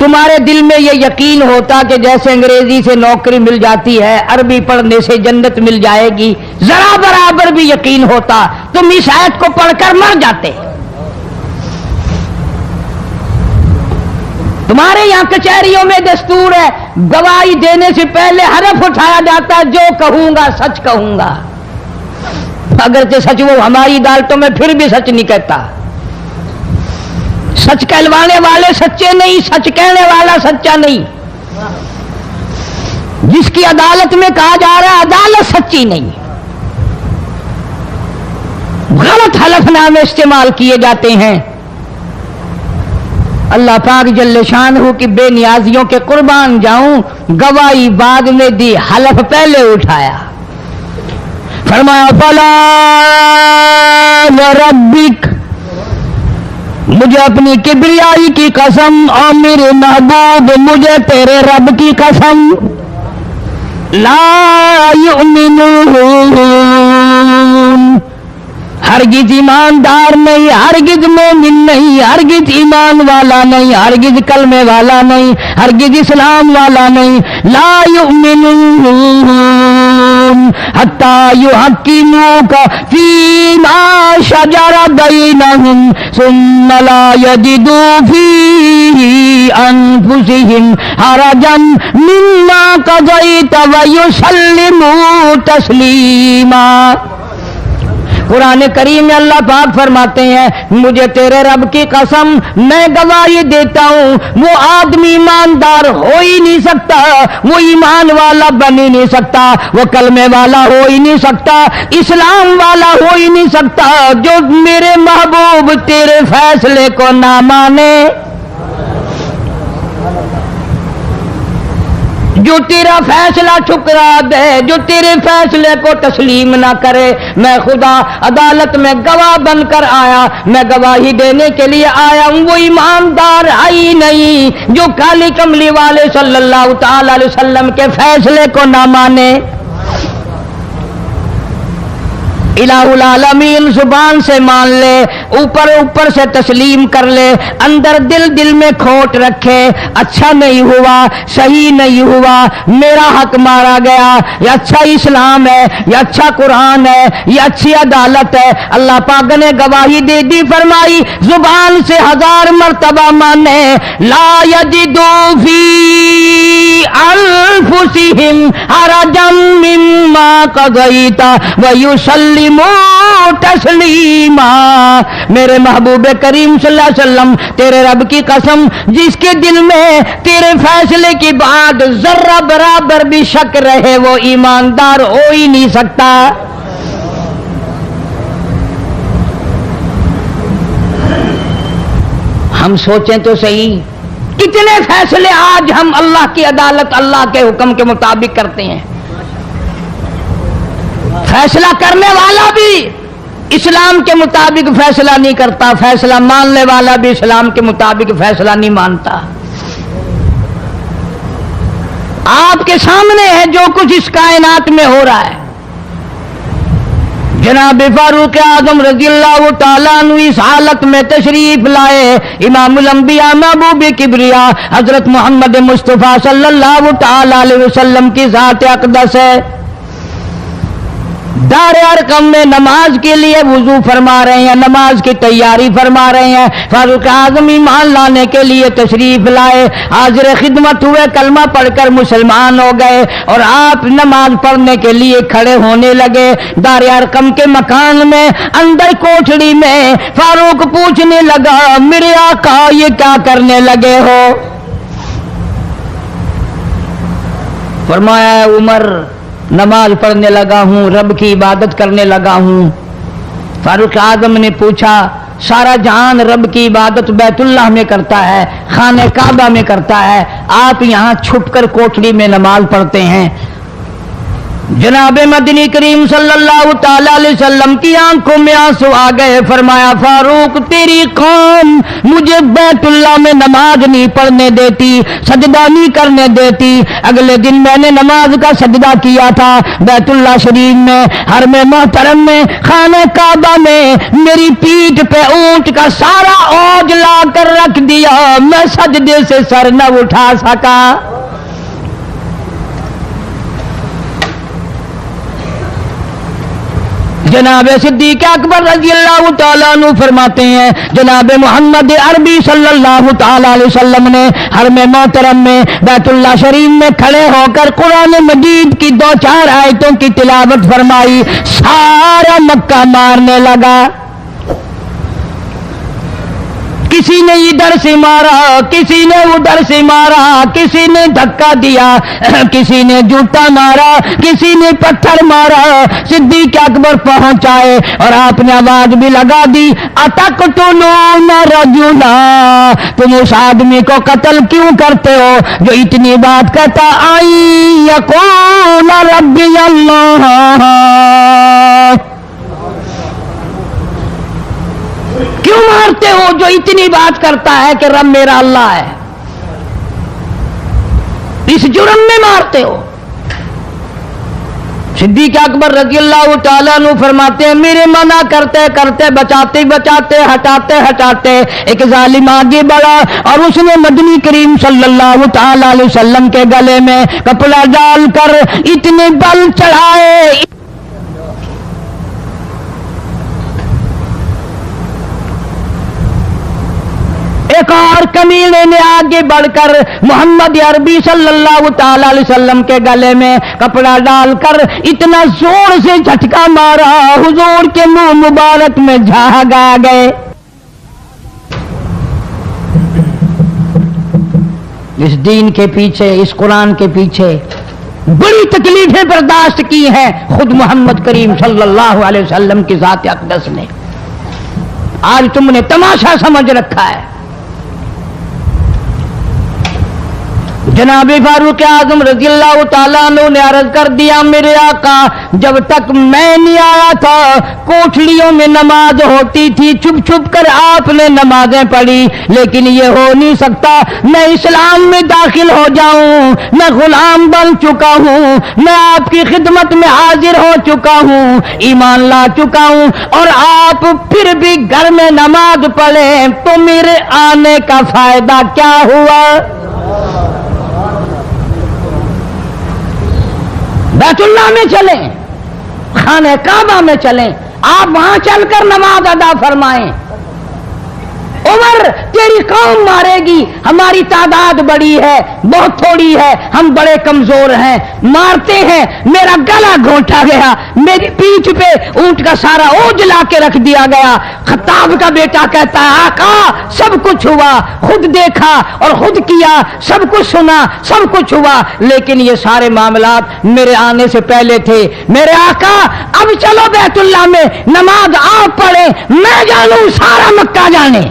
तुम्हारे दिल में यह यकीन होता कि जैसे अंग्रेजी से नौकरी मिल जाती है, अरबी पढ़ने से जन्नत मिल जाएगी, जरा बराबर भी यकीन होता तुम इस आयत को पढ़कर मर जाते। तुम्हारे यहां कचहरियों में दस्तूर है, गवाही देने से पहले हरफ उठाया जाता है, जो कहूंगा सच कहूंगा। अगर से सच वो हमारी अदालतों में फिर भी सच नहीं कहता। सच कहलवाने वाले सच्चे नहीं, सच कहने वाला सच्चा नहीं। जिसकी अदालत में कहा जा रहा है अदालत सच्ची नहीं, गलत हलफनामे इस्तेमाल किए जाते हैं। अल्लाह पाक जल्ले शानहू की बेनियाजियों के कुर्बान जाऊं, गवाही बाद में दी, हलफ पहले उठाया। फरमाया फला रब्बिक, मुझे अपनी किबरियाई की कसम और मेरे महबूब मुझे तेरे रब की कसम, ला युमिनून, हरगिज ईमानदार नहीं, हरगिज मोमिन नहीं, हरगिज ईमान वाला नहीं, हरगिज कलमे वाला नहीं, हरगिज इस्लाम वाला नहीं, ला युमिनून हत्ता युहक्किमूका फीमा शजरा बैनहुम सुम्मा ला यजिदू फी अनफुसिहिम हरजन मिम्मा क़ज़ैत व युसल्लिमू तस्लीमा। कुरान करीम में अल्लाह पाक फरमाते हैं, मुझे तेरे रब की कसम मैं गवाही देता हूँ, वो आदमी ईमानदार हो ही नहीं सकता, वो ईमान वाला बन ही नहीं सकता, वो कलमे वाला हो ही नहीं सकता, इस्लाम वाला हो ही नहीं सकता, जो मेरे महबूब तेरे फैसले को ना माने, जो तेरा फैसला ठुकरा दे, जो तेरे फैसले को तस्लीम ना करे। मैं खुदा अदालत में गवाह बनकर आया, मैं गवाही देने के लिए आया हूँ, वो ईमानदार आई नहीं जो काली कमली वाले सल्लल्लाहु ताला अलैहि वसल्लम के फैसले को ना माने। इलाहुल आलमीन जुबान से मान ले, ऊपर ऊपर से तस्लीम कर ले, अंदर दिल दिल में खोट रखे, अच्छा नहीं हुआ, सही नहीं हुआ, मेरा हक मारा गया, ये अच्छा इस्लाम है, ये अच्छा कुरान है, ये अच्छी अदालत है। अल्लाह पाक ने गवाही दे दी, फरमाई जुबान से 1000 मर्तबा माने, ला यजिदू फी अनफुसिहिम हरजम मिम्मा क़ज़ैता व युसल्लिमू तस्लीमा। मेरे महबूब करीम सल्लल्लाहु अलैहि वसल्लम तेरे रब की कसम, जिसके दिल में तेरे फैसले की बात जर्रा बराबर भी शक रहे, वो ईमानदार हो ही नहीं सकता। हम सोचें तो सही, कितने फैसले आज हम अल्लाह की अदालत, अल्लाह के हुक्म के मुताबिक करते हैं। फैसला करने वाला भी इस्लाम के मुताबिक फैसला नहीं करता, फैसला मानने वाला भी इस्लाम के मुताबिक फैसला नहीं मानता। आपके सामने है जो कुछ इस कायनात में हो रहा है। जनाब फारूक आजम रज़ियल्लाहु ताला अन्हु इस हालत में तशरीफ लाए, इमामुल अंबिया महबूब किबरिया हजरत मोहम्मद मुस्तफा सल्लल्लाहु ताला अलैहि वसल्लम की ज़ात अक़दस है। दारे अरकम में नमाज के लिए वुजू फरमा रहे हैं, नमाज की तैयारी फरमा रहे हैं। फारूक आजम ईमान लाने के लिए तशरीफ लाए, हाजिर खिदमत हुए, कलमा पढ़कर मुसलमान हो गए और आप नमाज पढ़ने के लिए खड़े होने लगे। दारे अरकम के मकान में अंदर कोठड़ी में फारूक पूछने लगा, मेरे आका ये क्या करने लगे हो? फरमाया, उमर नमाज पढ़ने लगा हूं, रब की इबादत करने लगा हूं। फारूक आजम ने पूछा, सारा जहान रब की इबादत बैतुल्लाह में करता है, खाने काबा में करता है, आप यहां छुपकर कोठरी में नमाज पढ़ते हैं। जनाब मदनी करीम सल्लल्लाहु ताला अलैहि वसल्लम की आंखों में आंसू आ गए। फरमाया, फारूक तेरी कौम मुझे बैतुल्लाह में नमाज नहीं पढ़ने देती, सजदा नहीं करने देती। अगले दिन मैंने नमाज का सजदा किया था बैतुल्लाह शरीफ में, हरम मोहतरम में, खाने काबा में। मेरी पीठ पे ऊंट का सारा औज ला कर रख दिया, मैं सजदे से सर न उठा सका। जनाब सिद्दीक अकबर रज़ियल्लाहु ताला अन्हु फरमाते हैं, जनाब मोहम्मद अरबी सल्लल्लाहु ताला अलैहि वसल्लम ने हरम मोहतरम में बैतुल्लाह शरीफ में खड़े होकर कुरान मजीद की 2-4 आयतों की तिलावत फरमाई। सारा मक्का मारने लगा। किसी ने इधर से मारा, किसी ने उधर से मारा, किसी ने धक्का दिया, किसी ने जूता मारा, किसी ने पत्थर मारा। सिद्दीक अकबर पहुंचाए और आपने आवाज भी लगा दी, अतक़्तुलून रजुला, तुम उस आदमी को कत्ल क्यों करते हो जो इतनी बात कहता, आई यक़ूल रब्बी अल्लाह, क्यों मारते हो जो इतनी बात करता है कि रब मेरा अल्लाह है? इस जुर्म में मारते हो। सिद्दीक अकबर रज़ियल्लाहु ताला अन्हु फरमाते हैं, मेरे मना करते करते बचाते बचाते हटाते हटाते एक जालिम आगे बढ़ा और उसने मदनी करीम सल्लल्लाहु ताला अलैहि वसल्लम के गले में कपड़ा डालकर इतने बल चढ़ाए। एक और कमीने ने आगे बढ़कर मोहम्मद अरबी सल्लल्लाहु ताला अलैहि वसल्लम के गले में कपड़ा डालकर इतना जोर से झटका मारा, हुजूर के मुंह मुबारक में झाग आ गए। इस दीन के पीछे, इस कुरान के पीछे बड़ी तकलीफें बर्दाश्त की हैं खुद मोहम्मद करीम सल्लल्लाहु अलैहि वसल्लम की ज़ात अक़दस ने। आज तुमने तमाशा समझ रखा है। जनाब फारूक आजम रज़ियल्लाहु ताला अन्हु ने अर्ज कर दिया, मेरे आका जब तक मैं नहीं आया था कोठलियों में नमाज होती थी, छुप छुप कर आपने नमाजें पढ़ी, लेकिन ये हो नहीं सकता। मैं इस्लाम में दाखिल हो जाऊं, मैं गुलाम बन चुका हूं, मैं आपकी खिदमत में हाजिर हो चुका हूं, ईमान ला चुका हूं, और आप फिर भी घर में नमाज पढ़े तो मेरे आने का फायदा क्या हुआ? बैतुल्लाह में चलें, खाने काबा में चलें, आप वहां चलकर नमाज अदा फरमाएं। उमर तेरी कौम मारेगी, हमारी तादाद बड़ी है, बहुत थोड़ी है, हम बड़े कमजोर हैं, मारते हैं, मेरा गला घोंटा गया, मेरी पीठ पे ऊंट का सारा ओझ ला के रख दिया गया। खत्ताब का बेटा कहता है, आका सब कुछ हुआ, खुद देखा और खुद किया, सब कुछ सुना, सब कुछ हुआ, लेकिन ये सारे मामलात मेरे आने से पहले थे। मेरे आका अब चलो बैतुल्लाह में नमाज आप पढ़े, मैं जानूं सारा मक्का जाने।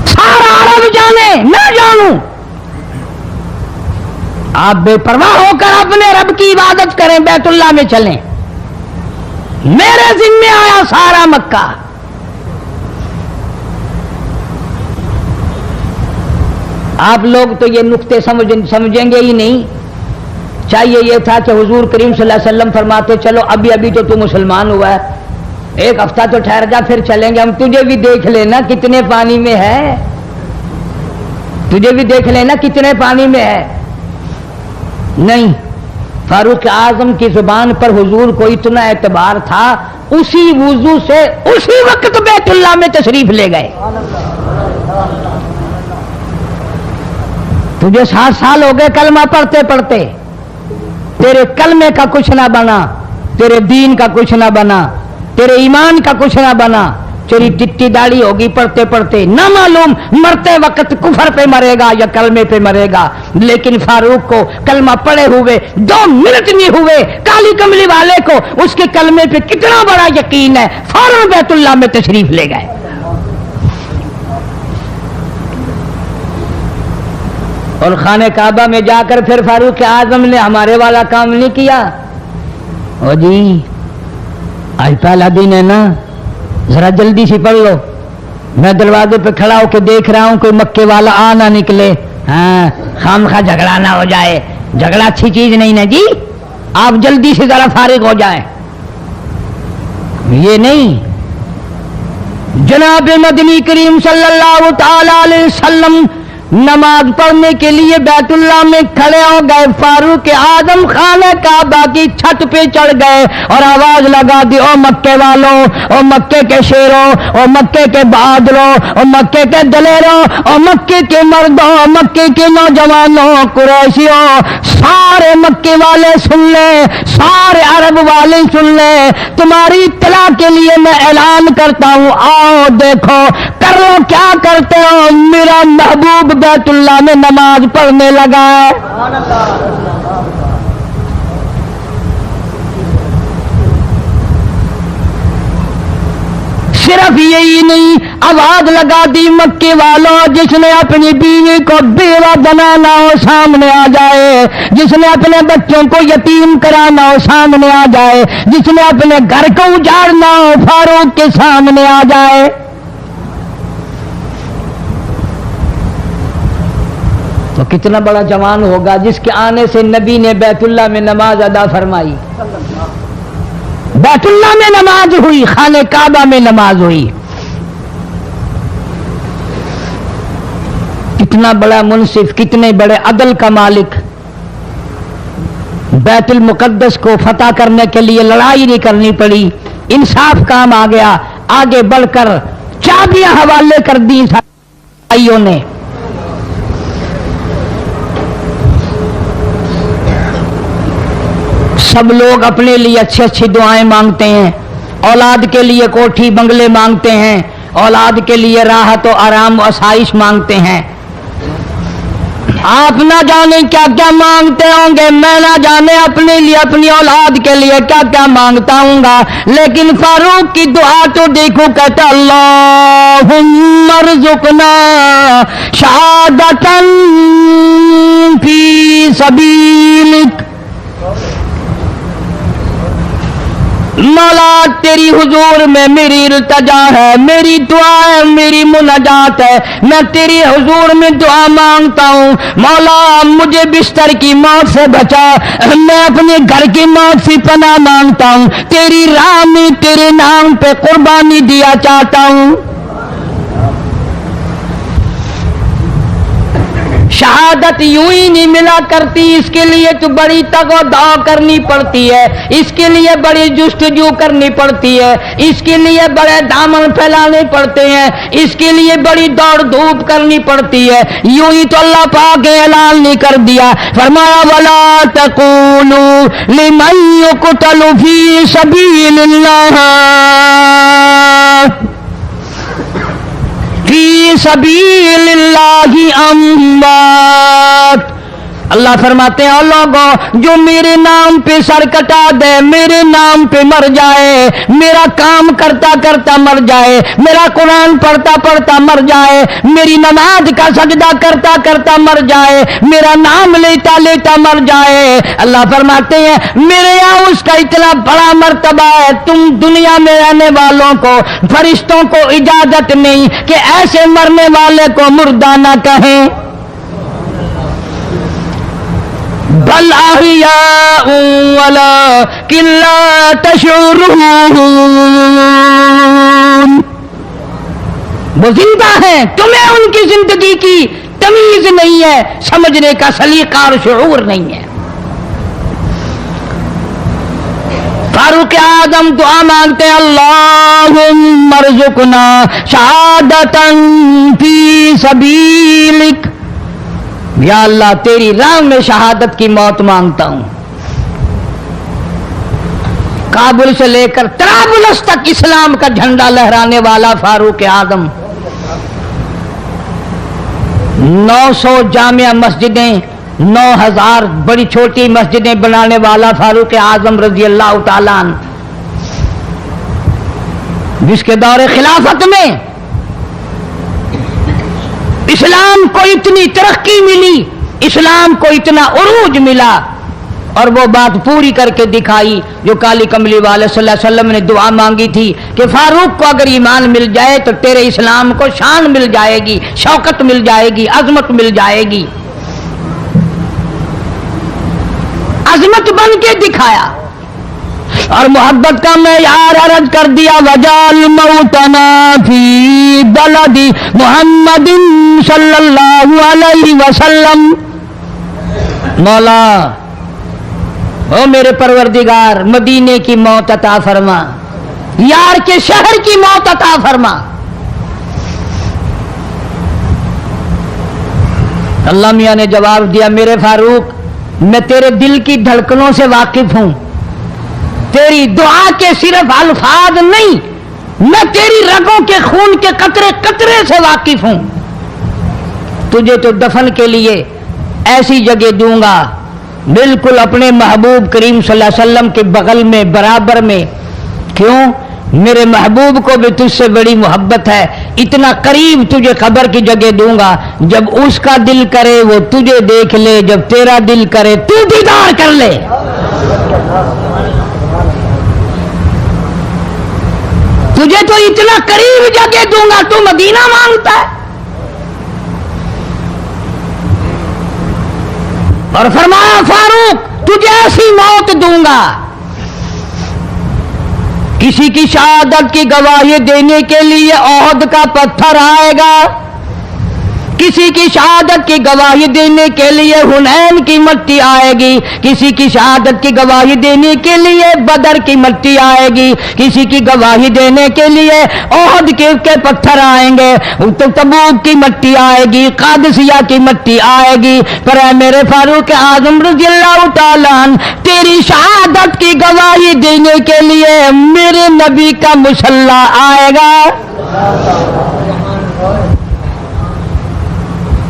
सारा अरब जाने, मैं जानूं। आप बेपरवाह होकर अपने रब की इबादत करें, बैतुल्लाह में चलें, मेरे जिम्मे आया सारा मक्का। आप लोग तो ये नुक्ते समझेंगे ही नहीं। चाहिए ये था कि हुजूर करीम सल्लल्लाहु अलैहि वसल्लम फरमाते, चलो अभी अभी तो तू मुसलमान हुआ है, एक हफ्ता तो ठहर जा, फिर चलेंगे, हम तुझे भी देख लेना कितने पानी में है, तुझे भी देख लेना कितने पानी में है। नहीं, फारूक आजम की जुबान पर हुजूर को इतना एतबार था, उसी वुजू से उसी वक्त बैतुल्लाह में तशरीफ ले गए। तुझे 7 साल हो गए कलमा पढ़ते पढ़ते, तेरे कलमे का कुछ ना बना, तेरे दीन का कुछ ना बना, तेरे ईमान का कुछ ना बना, तेरी टिट्टी दाढ़ी होगी पढ़ते पढ़ते, ना मालूम मरते वक्त कुफर पे मरेगा या कलमे पे मरेगा। लेकिन फारूक को कलमा पढ़े हुए 2 मिनट नहीं हुए, काली कमली वाले को उसके कलमे पे कितना बड़ा यकीन है, फौरन बैतुल्लाह में तशरीफ ले गए। और खाने काबा में जाकर फिर फारूक आजम ने हमारे वाला काम नहीं किया। ओ जी आज पहला दिन है ना, जरा जल्दी से पढ़ लो, मैं दरवाजे पे खड़ा होकर देख रहा हूं कोई मक्के वाला आ ना निकले, हाँ खामखा झगड़ा ना हो जाए, झगड़ा अच्छी चीज नहीं ना जी, आप जल्दी से जरा फारिग हो जाए। ये नहीं, जनाब मदनी करीम सल्लल्लाहु ताला अलैहि वसल्लम नमाज पढ़ने के लिए बैतुल्लाह में खड़े हो गए। फारूक आजम खाने काबा की छत पे चढ़ गए और आवाज लगा दी, ओ मक्के वालों, ओ मक्के के शेरों, ओ मक्के के बहादुरों, ओ मक्के के दलेरों, ओ मक्के के मर्दों, ओ मक्के के नौजवानों, कुरैशियों, सारे मक्के वाले सुन ले, सारे अरब वाले सुन ले, तुम्हारी इत्तला के लिए मैं ऐलान करता हूं, आओ देखो, कर लो क्या करते हो, मेरा महबूब बैतुल्लाह में नमाज पढ़ने लगा है। सिर्फ यही नहीं, आवाज लगा दी, मक्के वालों, जिसने अपनी बीवी को बेवा बनाना हो सामने आ जाए, जिसने अपने बच्चों को यतीम कराना हो सामने आ जाए, जिसने अपने घर को उजाड़ना हो फारूक के सामने आ जाए। तो कितना बड़ा जवान होगा जिसके आने से नबी ने बैतुल्लाह में नमाज अदा फरमाई। बैतुल्लाह में नमाज हुई, खाने काबा में नमाज हुई। कितना बड़ा मुनसिफ, कितने बड़े अदल का मालिक। बैतुल मुकद्दस को फतह करने के लिए लड़ाई नहीं करनी पड़ी, इंसाफ काम आ गया। आगे बढ़कर चाबियां हवाले कर दी भाइयों ने। सब लोग अपने लिए अच्छी अच्छी दुआएं मांगते हैं, औलाद के लिए कोठी बंगले मांगते हैं, औलाद के लिए राहत और आराम और आसाइश मांगते हैं। आप ना जाने क्या क्या मांगते होंगे, मैं ना जाने अपने लिए, अपनी औलाद के लिए क्या क्या मांगता हूँगा, लेकिन फारूक की दुआ तो देखो, कहता अल्लाहुम्मा रज़ुक़ना शहादतन फी सबीलिक। मौला तेरी हुजूर में मेरी इल्तिजा है, मेरी दुआ है, मेरी मुनाजात है, मैं तेरी हुजूर में दुआ मांगता हूँ। मौला मुझे बिस्तर की मौत से बचा, मैं अपने घर की मौत से पनाह मांगता हूँ, तेरी राह में तेरे नाम पे कुर्बानी दिया चाहता हूँ। शहादत यूं ही नहीं मिला करती, इसके लिए तो बड़ी तगोदाव करनी पड़ती है, इसके लिए बड़ी जुस्तजू करनी पड़ती है, इसके लिए बड़े दामन फैलाने पड़ते हैं, इसके लिए बड़ी दौड़ धूप करनी पड़ती है। यूं ही तो अल्लाह पाक ने ऐलान नहीं कर दिया, फरमाया वला तक़ूलू लिमन युक़तलु फी सबीलिल्लाह फी सबीलिल्लाहि अम्वात। अल्लाह फरमाते हैं, लोगों जो मेरे नाम पे सर कटा दे, मेरे नाम पे मर जाए, मेरा काम करता करता मर जाए, मेरा कुरान पढ़ता पढ़ता मर जाए, मेरी नमाज का सजदा करता करता मर जाए, मेरा नाम लेता लेता मर जाए, अल्लाह फरमाते हैं मेरे यहाँ उसका इतना बड़ा मर्तबा है, तुम दुनिया में रहने वालों को, फरिश्तों को इजाजत नहीं कि ऐसे मरने वाले को मुर्दा ना कहें। बल अहियाउ वलाकिन ला तशउरून, वो जिंदा है, तुम्हें उनकी जिंदगी की तमीज नहीं है, समझने का सलीका और शऊर नहीं है। फारूक आजम दुआ मांगते हैं, अल्लाहुम्मा रज़ुक़ना शहादतन फी सबीलिक। या अल्लाह तेरी राह में शहादत की मौत मांगता हूं। काबुल से लेकर तराबुलस तक इस्लाम का झंडा लहराने वाला फारूक आजम, 900 जामिया मस्जिदें, 9000 बड़ी छोटी मस्जिदें बनाने वाला फारूक आजम रजी अल्लाह ताला अन्हु, जिसके दौरे खिलाफत में इस्लाम को इतनी तरक्की मिली, इस्लाम को इतना उरूज मिला, और वो बात पूरी करके दिखाई जो काली कमली वाले सल्लल्लाहु अलैहि वसल्लम ने दुआ मांगी थी कि फारूक को अगर ईमान मिल जाए तो तेरे इस्लाम को शान मिल जाएगी, शौकत मिल जाएगी, अजमत मिल जाएगी। अजमत बन के दिखाया और मोहब्बत का मेयार अर्ज कर दिया, वजाल मौतना फी बलदी मुहम्मदिन सल्लल्लाहु अलैहि वसल्लम, मौला ओ मेरे परवरदिगार मदीने की मौत अता फरमा, यार के शहर की मौत अता फरमा। अल्लाह मियां ने जवाब दिया, मेरे फारूक मैं तेरे दिल की धड़कनों से वाकिफ हूं, तेरी दुआ के सिर्फ अल्फाज नहीं, मैं तेरी रगों के खून के कतरे कतरे से वाकिफ हूं। तुझे तो दफन के लिए ऐसी जगह दूंगा बिल्कुल अपने महबूब करीम सल्लल्लाहु अलैहि वसल्लम के बगल में बराबर में। क्यों? मेरे महबूब को भी तुझसे बड़ी मोहब्बत है, इतना करीब तुझे कब्र की जगह दूंगा, जब उसका दिल करे वो तुझे देख ले, जब तेरा दिल करे तू दीदार कर ले। तुझे तो इतना करीब जगह दूंगा, तू मदीना मांगता है। और फरमाया फारूक तुझे ऐसी मौत दूंगा, किसी की शहादत की गवाही देने के लिए ओहद का पत्थर आएगा, किसी की शहादत की गवाही देने के लिए हुनैन की मिट्टी आएगी, किसी की शहादत की गवाही देने के लिए बदर की मिट्टी आएगी, किसी की गवाही देने के लिए ओहद के पत्थर आएंगे, तो तबूक की मिट्टी आएगी, कादसिया की मिट्टी आएगी। पर ऐ मेरे फारूक आजम रज़ियल्लाहु ताला अन्हु, तेरी शहादत की गवाही देने के लिए मेरे नबी का मुसल्ला आएगा,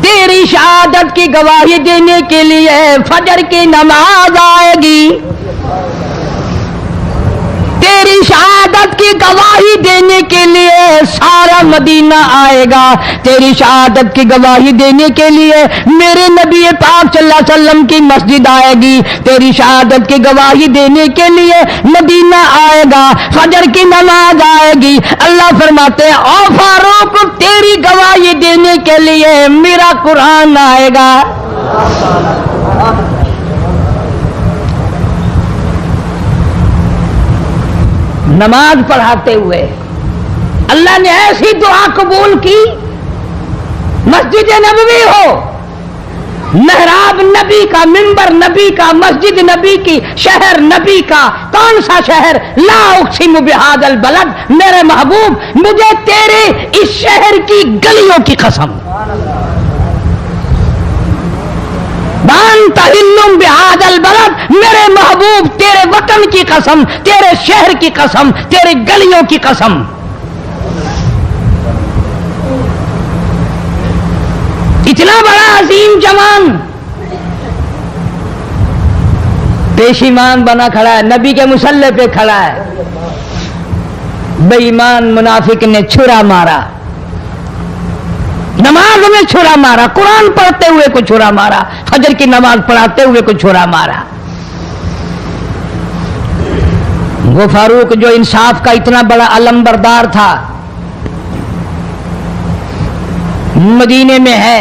तेरी शहादत की गवाही देने के लिए फजर की नमाज आएगी, तेरी शहादत की गवाही देने के लिए सारा मदीना आएगा, तेरी शहादत की गवाही देने के लिए मेरे नबी पाक सल्लल्लाहु अलैहि वसल्लम की मस्जिद आएगी, तेरी शहादत की गवाही देने के लिए मदीना आएगा, फजर की नमाज आएगी। अल्लाह फरमाते हैं ओ फारूक तेरी गवाही देने के लिए मेरा कुरान आएगा। नमाज पढ़ाते हुए अल्लाह ने ऐसी दुआ कबूल की, मस्जिद नबवी हो, मेहराब नबी का, मिंबर नबी का, मस्जिद नबी की, शहर नबी का। कौन सा शहर? ला उक़सिमु बिहादल बलद, मेरे महबूब मुझे तेरे इस शहर की गलियों की कसम, बान बिहादल बलद, मेरे महबूब तेरे वतन की कसम, तेरे शहर की कसम, तेरे गलियों की कसम। इतना बड़ा अजीम जवान पेशीमान बना खड़ा है, नबी के मुसल्ले पे खड़ा है, बेईमान मुनाफिक ने छुरा मारा, नमाज में छुरा मारा, कुरान पढ़ते हुए को छुरा मारा, फजर की नमाज पढ़ाते हुए को छुरा मारा। वो फारूक जो इंसाफ का इतना बड़ा अलमबरदार था, मदीने में है,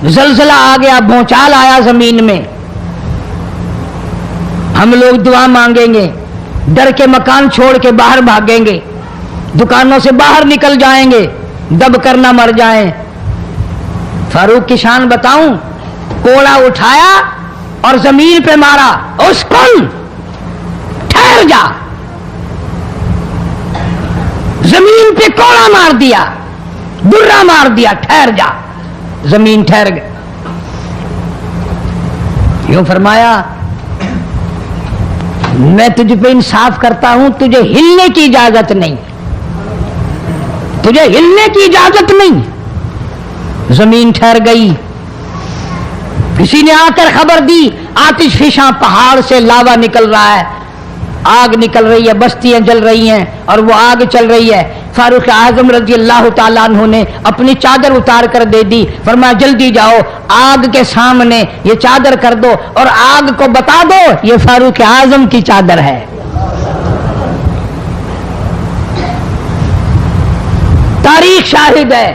जलजला आ गया, भूचाल आया जमीन में, हम लोग दुआ मांगेंगे, डर के मकान छोड़ के बाहर भागेंगे, दुकानों से बाहर निकल जाएंगे, दब कर ना मर जाएं। फारूक की शान बताऊं, कोड़ा उठाया और जमीन पे मारा, उसकुन ठहर जा, जमीन पे कोड़ा मार दिया, दुर्रा मार दिया, ठहर जा, जमीन ठहर गई। यूं फरमाया मैं तुझ पे इंसाफ करता हूं, तुझे हिलने की इजाजत नहीं, तुझे हिलने की इजाजत नहीं। जमीन ठहर गई। किसी ने आकर खबर दी आतिशफिशां पहाड़ से लावा निकल रहा है, आग निकल रही है, बस्तियां जल रही हैं और वो आग चल रही है। फारूक आजम रज़ियल्लाहु ताला अन्हु ने अपनी चादर उतार कर दे दी, फरमाया जल्दी जाओ आग के सामने ये चादर कर दो और आग को बता दो ये फारूक आजम की चादर है। तारीख शाहिद है,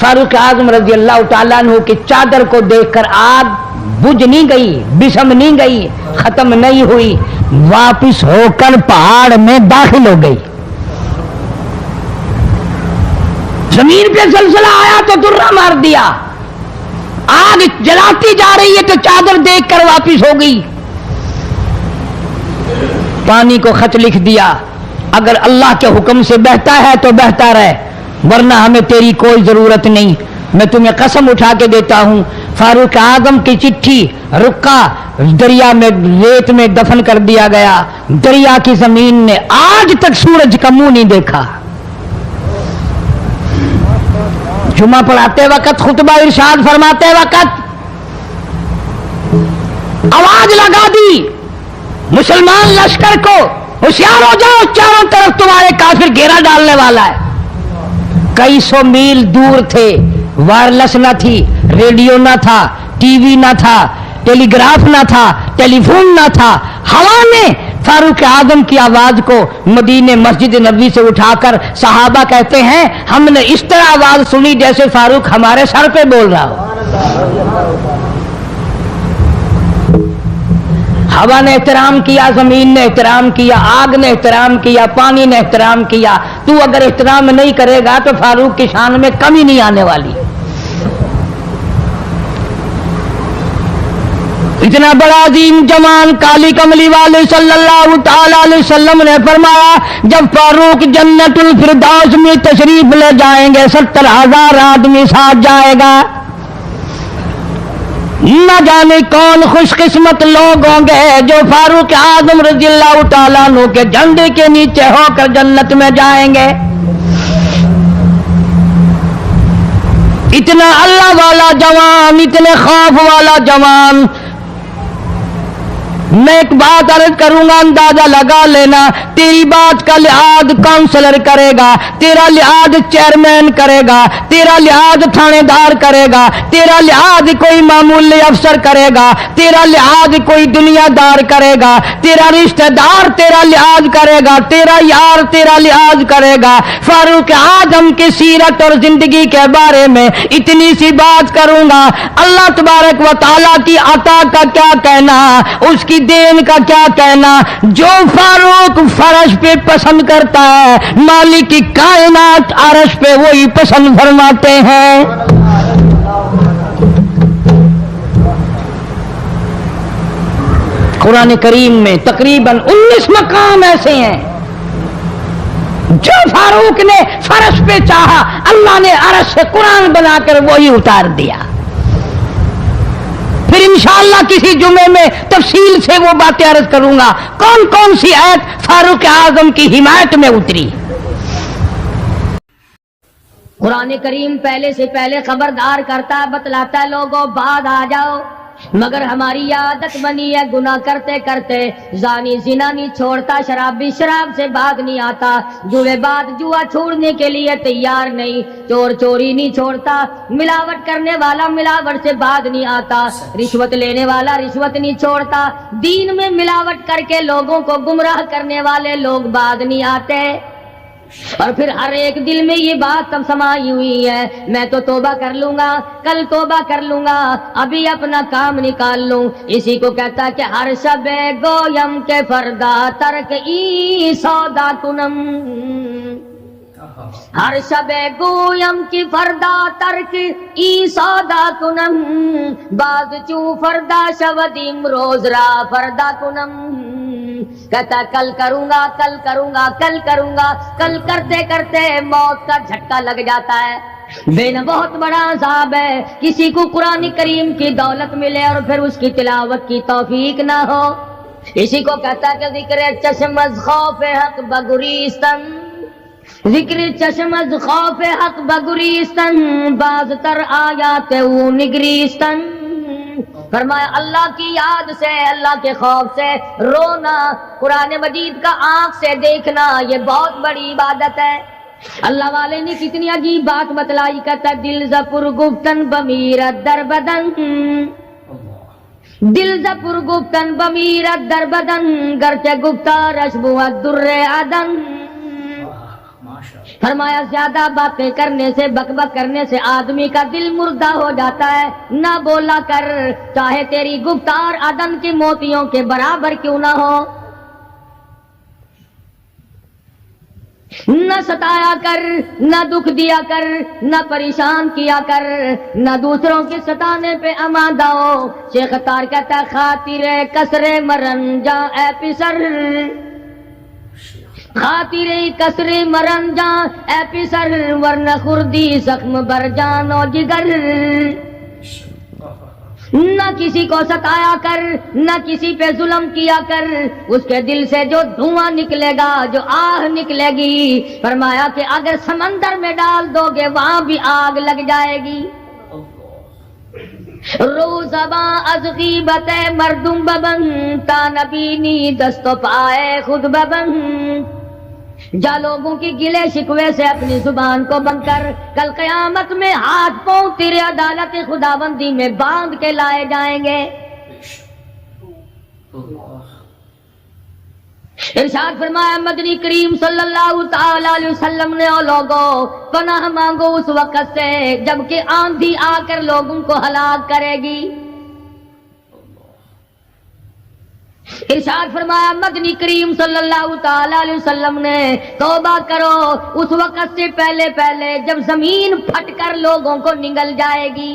फारूक आजम रज़ियल्लाहु ताला अन्हु की चादर को देखकर आग बुझ नहीं गई, बिसम नहीं गई, खत्म नहीं हुई, वापिस होकर पहाड़ में दाखिल हो गई। जमीन पे जलजला आया तो दुर्रा मार दिया, आग जलाती जा रही है तो चादर देखकर वापिस हो गई, पानी को खत लिख दिया, अगर अल्लाह के हुक्म से बहता है तो बहता रहे, वरना हमें तेरी कोई जरूरत नहीं। मैं तुम्हें कसम उठा के देता हूं, फारूक आजम की चिट्ठी रुका दरिया में रेत में दफन कर दिया गया। दरिया की जमीन ने आज तक सूरज का मुंह नहीं देखा। जुमा पढ़ाते वक्त, खुतबा इरशाद फरमाते वक्त आवाज लगा दी मुसलमान लश्कर को, होशियार हो जाओ, चारों तरफ तुम्हारे काफिर घेरा डालने वाला है। कई सौ मील दूर थे, वायरलेस ना थी, रेडियो ना था, टीवी ना था, टेलीग्राफ ना था, टेलीफोन ना था। हवा ने फारूक आजम की आवाज को मदीने मस्जिद नबी से उठाकर सहाबा कहते हैं हमने इस तरह आवाज सुनी जैसे फारूक हमारे सर पे बोल रहा हो। हवा ने एहतराम किया, जमीन ने एहतराम किया, आग ने एहतराम किया, पानी ने एहतराम किया। तू अगर एहतराम नहीं करेगा तो फारूक की शान में कमी नहीं आने वाली। इतना बड़ा अजीम जवान काली कमली वाले सल्लल्लाहु ताला अलैहि वसल्लम ने फरमाया, जब फारूक जन्नतुल फिरदौस में तशरीफ ले जाएंगे 70,000 आदमी साथ जाएगा। न जाने कौन खुशकिस्मत लोग होंगे जो फारूक आजम रज़ियल्लाहु ताला अन्हु के झंडे के नीचे होकर जन्नत में जाएंगे। इतना अल्लाह वाला जवान, इतने खौफ वाला जवान। मैं एक बात अर्ज करूंगा, अंदाजा लगा लेना, तेरी बात का लिहाज काउंसलर करेगा, तेरा लिहाज चेयरमैन करेगा, तेरा लिहाज थानेदार करेगा, तेरा लिहाज कोई मामूली अफसर करेगा, तेरा लिहाज कोई दुनियादार करेगा, तेरा रिश्तेदार तेरा लिहाज करेगा, तेरा यार तेरा लिहाज करेगा। फारूक आजम की सीरत और जिंदगी के बारे में इतनी सी बात करूंगा। अल्लाह तबारक व तआला की अता का क्या कहना, उसकी देन का क्या कहना। जो फारूक फर्श पे पसंद करता है, मालिक की कायनात अर्श पे वही पसंद फरमाते हैं। कुरान करीम में तकरीबन 19 मकाम ऐसे हैं जो फारूक ने फर्श पे चाहा, अल्लाह ने अर्श से कुरान बनाकर वही उतार दिया। फिर इंशाअल्लाह किसी जुमे में तफसील से वो बातें अर्ज करूंगा, कौन कौन सी आयत फारूक आजम की हिमायत में उतरी। कुरान करीम पहले से पहले खबरदार करता, बतलाता, लोगों बाद आ जाओ, मगर हमारी आदत बनी है गुनाह करते करते। जानी जिना नहीं छोड़ता, शराबी शराब से बाग नहीं आता, जुएबाज जुआ छोड़ने के लिए तैयार नहीं, चोर चोरी नहीं छोड़ता, मिलावट करने वाला मिलावट से बाग नहीं आता, रिश्वत लेने वाला रिश्वत नहीं छोड़ता, दीन में मिलावट करके लोगों को गुमराह करने वाले लोग बाग नहीं आते। और फिर हर एक दिल में ये बात तब समाई हुई है, मैं तो तौबा कर लूंगा, कल तौबा कर लूंगा, अभी अपना काम निकाल लूं। इसी को कहता कि हर शबे गोयम के फरदा तरक ई सौदा कुनम, हर शबे गोयम की फरदा तरक ई सौदा कुनम, बाज चू फरदा शवदीम रोज रा फरदा कुनम। कहता कल करूंगा, कल करूंगा, कल करूंगा, कल करते करते मौत का झटका लग जाता है। बेन बहुत बड़ा अज़ाब है किसी को कुरान करीम की दौलत मिले और फिर उसकी तिलावत की तौफीक ना हो। इसी को कहता कि जिक्र चश्मज़ खौफ हक बगुरीस्तन, जिक्र चश्मज़ खौफ हक बगुरीस्तन, बाज़ तर आयात ऊ निगरीस्तन। फरमाया अल्लाह की याद से, अल्लाह के खौफ से रोना, कुरान मजीद का आंख से देखना, ये बहुत बड़ी इबादत है। अल्लाह वाले ने कितनी अजीब बात बतलाई, कहता दिल जपुर गुफ्तन बमीरत दरबदन, दिल जपुर गुफ्तन बमीरत दरबदन, गर्चे गुफ्ता रशबुआ दुर्रे अदन। फरमाया ज्यादा बातें करने से, बकबक करने से आदमी का दिल मुर्दा हो जाता है। ना बोला कर, चाहे तेरी गुफ्तार अदन के मोतियों के बराबर क्यों ना हो। نہ ستایا کر، نہ دکھ دیا کر، نہ پریشان کیا کر، نہ دوسروں کے ستانے پہ آمادہ ہو۔ شیخ تار کہتا ہے خاطر کسر مرن جا اے پسر، خاطر کسر مرن جا اے پسر، ورنہ خردی زخم بر جان و جگر۔ نہ کسی کو ستایا کر، نہ کسی پہ ظلم کیا کر، اس کے دل سے جو دھواں نکلے گا، جو آہ نکلے گی، فرمایا کہ اگر سمندر میں ڈال دو گے وہاں بھی آگ لگ جائے گی۔ روزباں از غیبت مردم ببن، تا نبینی دست و پائے خود ببن۔ جا لوگوں کی گلے شکوے سے اپنی زبان کو بند کر، کل قیامت میں ہاتھ پاؤں تیرے عدالت خداوندی میں باندھ کے لائے جائیں گے۔ ارشاد فرمایا مدنی کریم صلی اللہ تعالی علیہ وسلم نے، او لوگو پناہ مانگو اس وقت سے جبکہ آندھی آ کر لوگوں کو ہلاک کرے گی۔ ارشاد فرمایا مدنی کریم صلی اللہ تعالی علیہ وسلم نے، توبہ کرو اس وقت سے پہلے پہلے جب زمین پھٹ کر لوگوں کو نگل جائے گی۔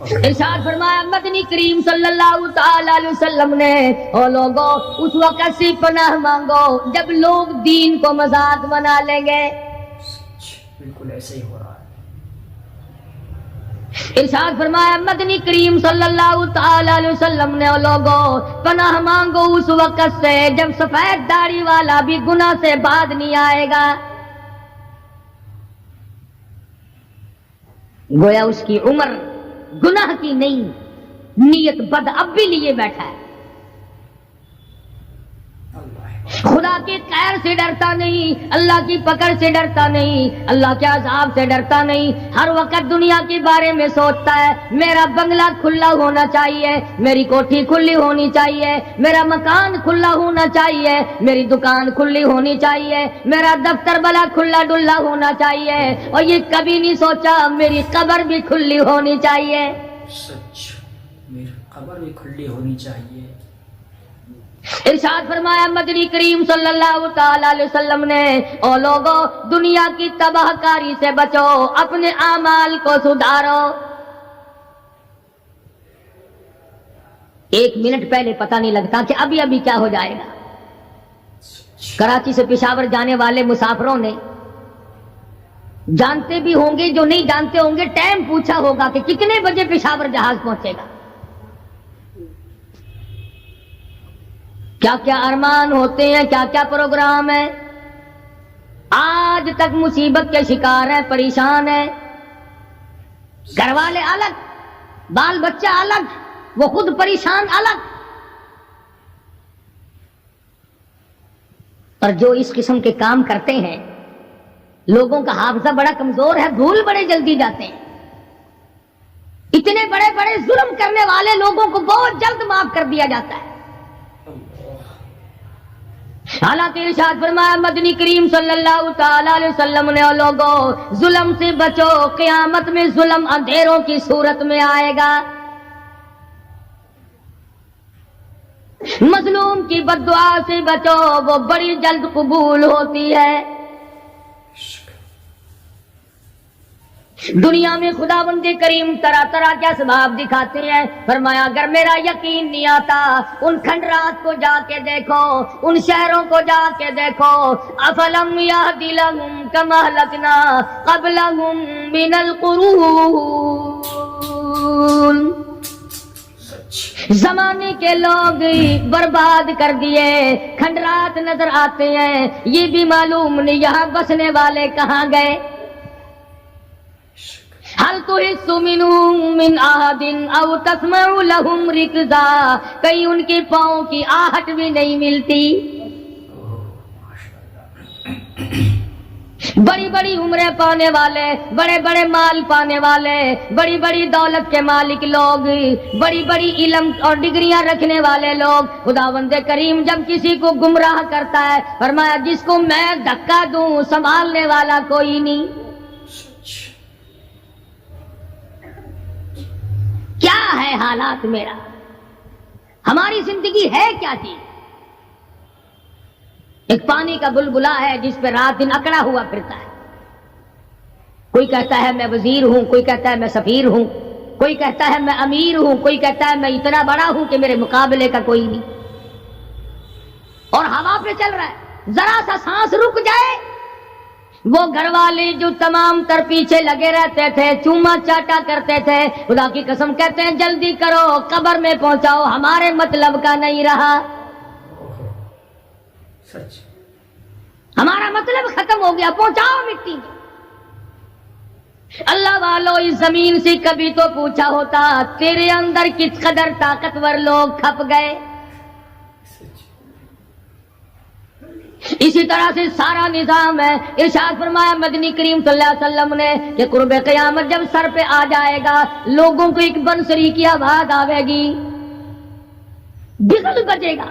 ارشاد فرمایا مدنی کریم صلی اللہ تعالی علیہ وسلم نے، او لوگو اس وقت سے پناہ مانگو جب لوگ دین کو مذاق بنا لیں گے۔ بالکل ایسے ہی ہو رہا ہے۔ ارشاد فرمایا مدنی کریم صلی اللہ تعالی علیہ وسلم نے، او لوگو پناہ مانگو اس وقت سے جب سفید داڑھی والا بھی گناہ سے بعد نہیں آئے گا۔ گویا اس کی عمر گناہ کی نہیں، نیت بد اب بھی لیے بیٹھا ہے، خدا کی قہر سے ڈرتا نہیں، اللہ کی پکڑ سے ڈرتا نہیں، اللہ کے عذاب سے ڈرتا نہیں، ہر وقت دنیا کے بارے میں سوچتا ہے میرا بنگلہ کھلا ہونا چاہیے، میری کوٹھی کھلی ہونی چاہیے، میرا مکان کھلا ہونا چاہیے، میری دکان کھلی ہونی چاہیے، میرا دفتر بلا کھلا ڈلا ہونا چاہیے، اور یہ کبھی نہیں سوچا میری قبر بھی کھلی ہونی چاہیے۔ سچ، میری قبر بھی کھلی ہونی چاہیے۔ ارشاد فرمایا مدنی کریم صلی اللہ تعالی علیہ وسلم نے، او لوگو دنیا کی تباہ کاری سے بچو، اپنے اعمال کو سدھارو۔ ایک منٹ پہلے پتہ نہیں لگتا کہ ابھی ابھی کیا ہو جائے گا۔ کراچی سے پشاور جانے والے مسافروں نے جانتے بھی ہوں گے، جو نہیں جانتے ہوں گے ٹائم پوچھا ہوگا کہ کتنے بجے پشاور جہاز پہنچے گا۔ کیا کیا ارمان ہوتے ہیں، کیا کیا پروگرام ہے، آج تک مصیبت کے شکار ہیں، پریشان ہیں، گھر والے الگ، بال بچہ الگ، وہ خود پریشان الگ۔ اور جو اس قسم کے کام کرتے ہیں لوگوں کا حافظہ بڑا کمزور ہے، بھول بڑے جلدی جاتے ہیں۔ اتنے بڑے بڑے ظلم کرنے والے لوگوں کو بہت جلد معاف کر دیا جاتا ہے۔ حالانکہ ارشاد فرمایا مدنی کریم صلی اللہ تعالی علیہ وسلم نے، لوگو ظلم سے بچو، قیامت میں ظلم اندھیروں کی صورت میں آئے گا۔ مظلوم کی بد دعا سے بچو، وہ بڑی جلد قبول ہوتی ہے۔ دنیا میں خداوند کریم طرح طرح کے اسباب دکھاتے ہیں، فرمایا اگر میرا یقین نہیں آتا ان کھنڈرات کو جا کے دیکھو، ان شہروں کو جا کے دیکھو۔ افلم یہد لہم کما اہلکنا قبلہم من القرون، زمانے کے لوگ برباد کر دیے، کھنڈرات نظر آتے ہیں، یہ بھی معلوم نہیں یہاں بسنے والے کہاں گئے۔ حل تحس منهم من احد او تسمع لهم رکزا، کہیں ان کے پاؤں کی آہٹ بھی نہیں ملتی۔ بڑی بڑی عمریں پانے والے، بڑے بڑے مال پانے والے، بڑی بڑی دولت کے مالک لوگ، بڑی بڑی علم اور ڈگریاں رکھنے والے لوگ، خداوند کریم جب کسی کو گمراہ کرتا ہے فرمایا جس کو میں دھکا دوں سنبھالنے والا کوئی نہیں۔ کیا ہے حالات میرا، ہماری زندگی ہے کیا چیز؟ ایک پانی کا بلبلا ہے جس پہ رات دن اکڑا ہوا پھرتا ہے. کوئی کہتا ہے میں وزیر ہوں، کوئی کہتا ہے میں سفیر ہوں، کوئی کہتا ہے میں امیر ہوں، کوئی کہتا ہے میں اتنا بڑا ہوں کہ میرے مقابلے کا کوئی نہیں، اور ہوا پہ چل رہا ہے. ذرا سا سانس رک جائے، وہ گھر والے جو تمام تر پیچھے لگے رہتے تھے، چوما چاٹا کرتے تھے، خدا کی قسم کہتے ہیں جلدی کرو قبر میں پہنچاؤ، ہمارے مطلب کا نہیں رہا، سچ. ہمارا مطلب ختم ہو گیا، پہنچاؤ مٹی میں. اللہ والو اس زمین سے کبھی تو پوچھا ہوتا تیرے اندر کس قدر طاقتور لوگ کھپ گئے. اسی طرح سے سارا نظام ہے. ارشاد فرمایا مدنی کریم صلی اللہ علیہ وسلم نے کہ قرب قیامت جب سر پہ آ جائے گا، لوگوں کو ایک بنسری کی آواز آئے گی، بگل بجے گا.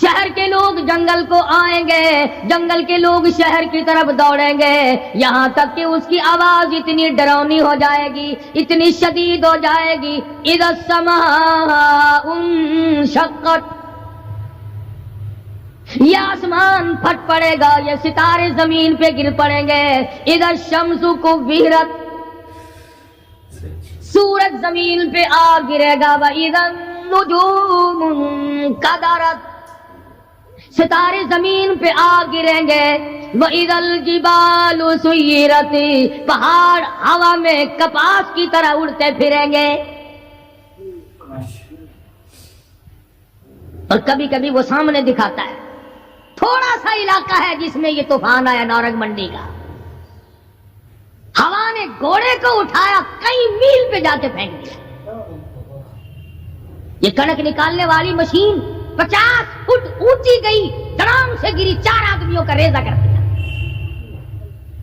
شہر کے لوگ جنگل کو آئیں گے، جنگل کے لوگ شہر کی طرف دوڑیں گے، یہاں تک کہ اس کی آواز اتنی ڈراؤنی ہو جائے گی، اتنی شدید ہو جائے گی، اذا السماء انشقت، یہ آسمان پھٹ پڑے گا، یہ ستارے زمین پہ گر پڑیں گے، اذا الشمس کورت، سورج زمین پہ آ گرے گا، واذا النجوم انکدرت، ستارے زمین پہ آ گریں گے، وَإِذَا الْجِبَالُ سُيِّرَتْ، پہاڑ ہوا میں کپاس کی طرح اڑتے پھریں گے. اور کبھی کبھی وہ سامنے دکھاتا ہے، تھوڑا سا علاقہ ہے جس میں یہ طوفان آیا نورنگ منڈی کا، ہوا نے گھوڑے کو اٹھایا، کئی میل پہ جا کے پھینک دیا. یہ کڑک نکالنے والی مشین 50 فٹ اونچی گئی، دڑام سے گری، 4 آدمیوں کا ریزہ کر دیا،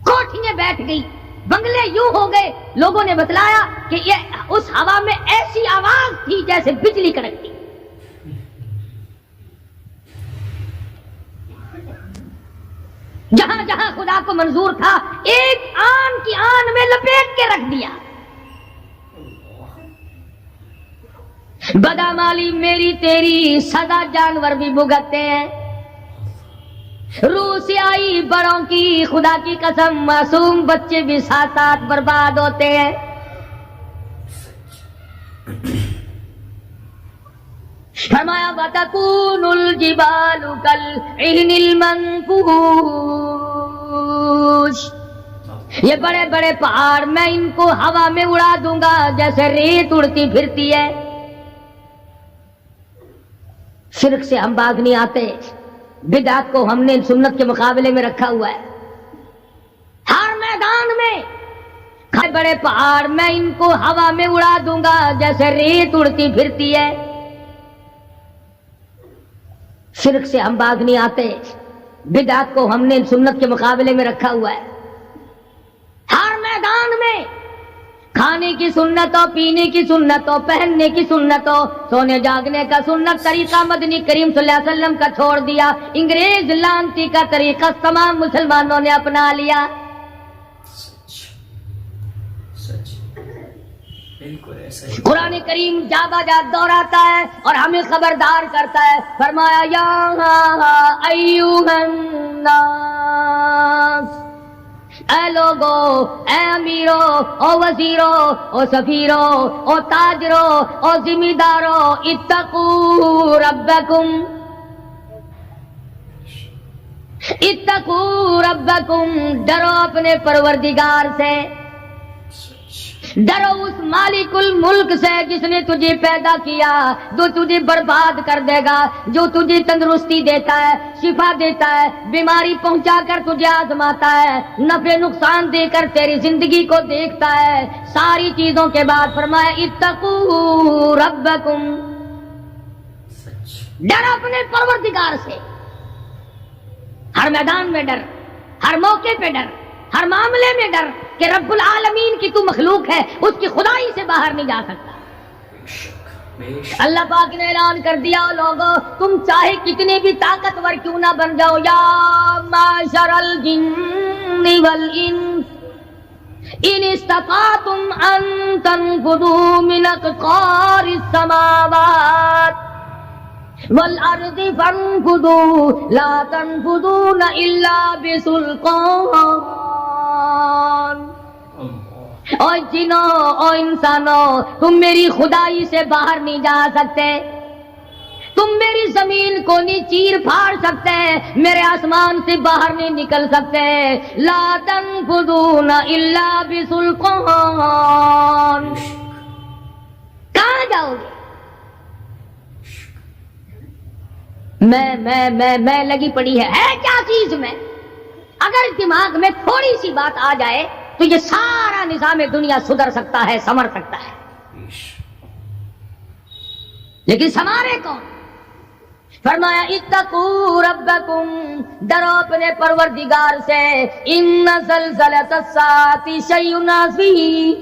کوٹھیاں بیٹھ گئی، بنگلے یوں ہو گئے. لوگوں نے بتلایا کہ یہ اس ہوا میں ایسی آواز تھی جیسے بجلی کڑکتی. جہاں جہاں خدا کو منظور تھا ایک آن کی آن میں لپیٹ کے رکھ دیا. بدامالی میری تیری سزا جانور بھی بھگتتے ہیں، روح سے آئی بڑوں کی خدا کی قسم معصوم بچے بھی ساتھ ساتھ برباد ہوتے ہیں. فرمایا وَتَكُونُ الْجِبَالُ كَالْعِهْنِ الْمَنْفُوشِ، یہ بڑے بڑے پہاڑ میں ان کو ہوا میں اڑا دوں گا جیسے ریت اڑتی پھرتی ہے. شرک سے ہم باز نہیں آتے، بدعت کو ہم نے سنت کے مقابلے میں رکھا ہوا ہے. ہر میدان میں بڑے پہاڑ میں ان کو ہوا میں اڑا دوں گا جیسے ریت اڑتی پھرتی ہے. شرک سے ہم باز نہیں آتے، بدعت کو ہم نے سنت کے مقابلے میں رکھا ہوا ہے. ہر میدان میں کھانے کی سنت ہو، پینے کی سنت ہو، پہننے کی سنت ہو، سونے جاگنے کا سنت طریقہ مدنی کریم صلی اللہ علیہ وسلم کا چھوڑ دیا، انگریز لانتی کا طریقہ تمام مسلمانوں نے اپنا لیا. قرآن کریم جا بجا دہراتا ہے اور ہمیں خبردار کرتا ہے. فرمایا یا ایھا الناس، اے لوگو، اے امیرو، او وزیرو، او سفیرو، او تاجرو، او ذمہ دارو، اتقوا ربکم، اتقوا ربکم، ڈرو اپنے پروردگار سے، ڈرو اس مالک الملک سے جس نے تجھے پیدا کیا، جو تجھے برباد کر دے گا، جو تجھے تندرستی دیتا ہے، شفا دیتا ہے، بیماری پہنچا کر تجھے آزماتا ہے، نفع نقصان دے کر تیری زندگی کو دیکھتا ہے. ساری چیزوں کے بعد فرمایا اتقوا ربکم، ڈر اپنے پروردگار سے. ہر میدان میں ڈر، ہر موقع پہ ڈر، ہر معاملے میں ڈر کہ رب العالمین کی تو مخلوق ہے، اس کی خدائی سے باہر نہیں جا سکتا. اللہ پاک نے اعلان کر دیا لوگوں تم چاہے کتنے بھی طاقتور کیوں نہ بن جاؤ، یا معشر الجن والانس ان استطعتم ان تنفذوا من اقطار السماوات والارض فانفذوا لا تنفذون الا بسلطان. اور جنوں اور انسانوں، تم میری خدائی سے باہر نہیں جا سکتے، تم میری زمین کو نہیں چیر پھاڑ سکتے، میرے آسمان سے باہر نہیں نکل سکتے. لا تنفذون الا بسلطان. کہاں جاؤ گے؟ میں لگی پڑی ہے کیا چیز میں؟ اگر دماغ میں تھوڑی سی بات آ جائے تو یہ سارا نظام دنیا سدھر سکتا ہے، سنور سکتا ہے. لیکن سنوارے کون؟ فرمایا اتقوا ربکم، ڈرو اپنے پروردگار سے. ان زلزلۃ الساعۃ شیء عظیم.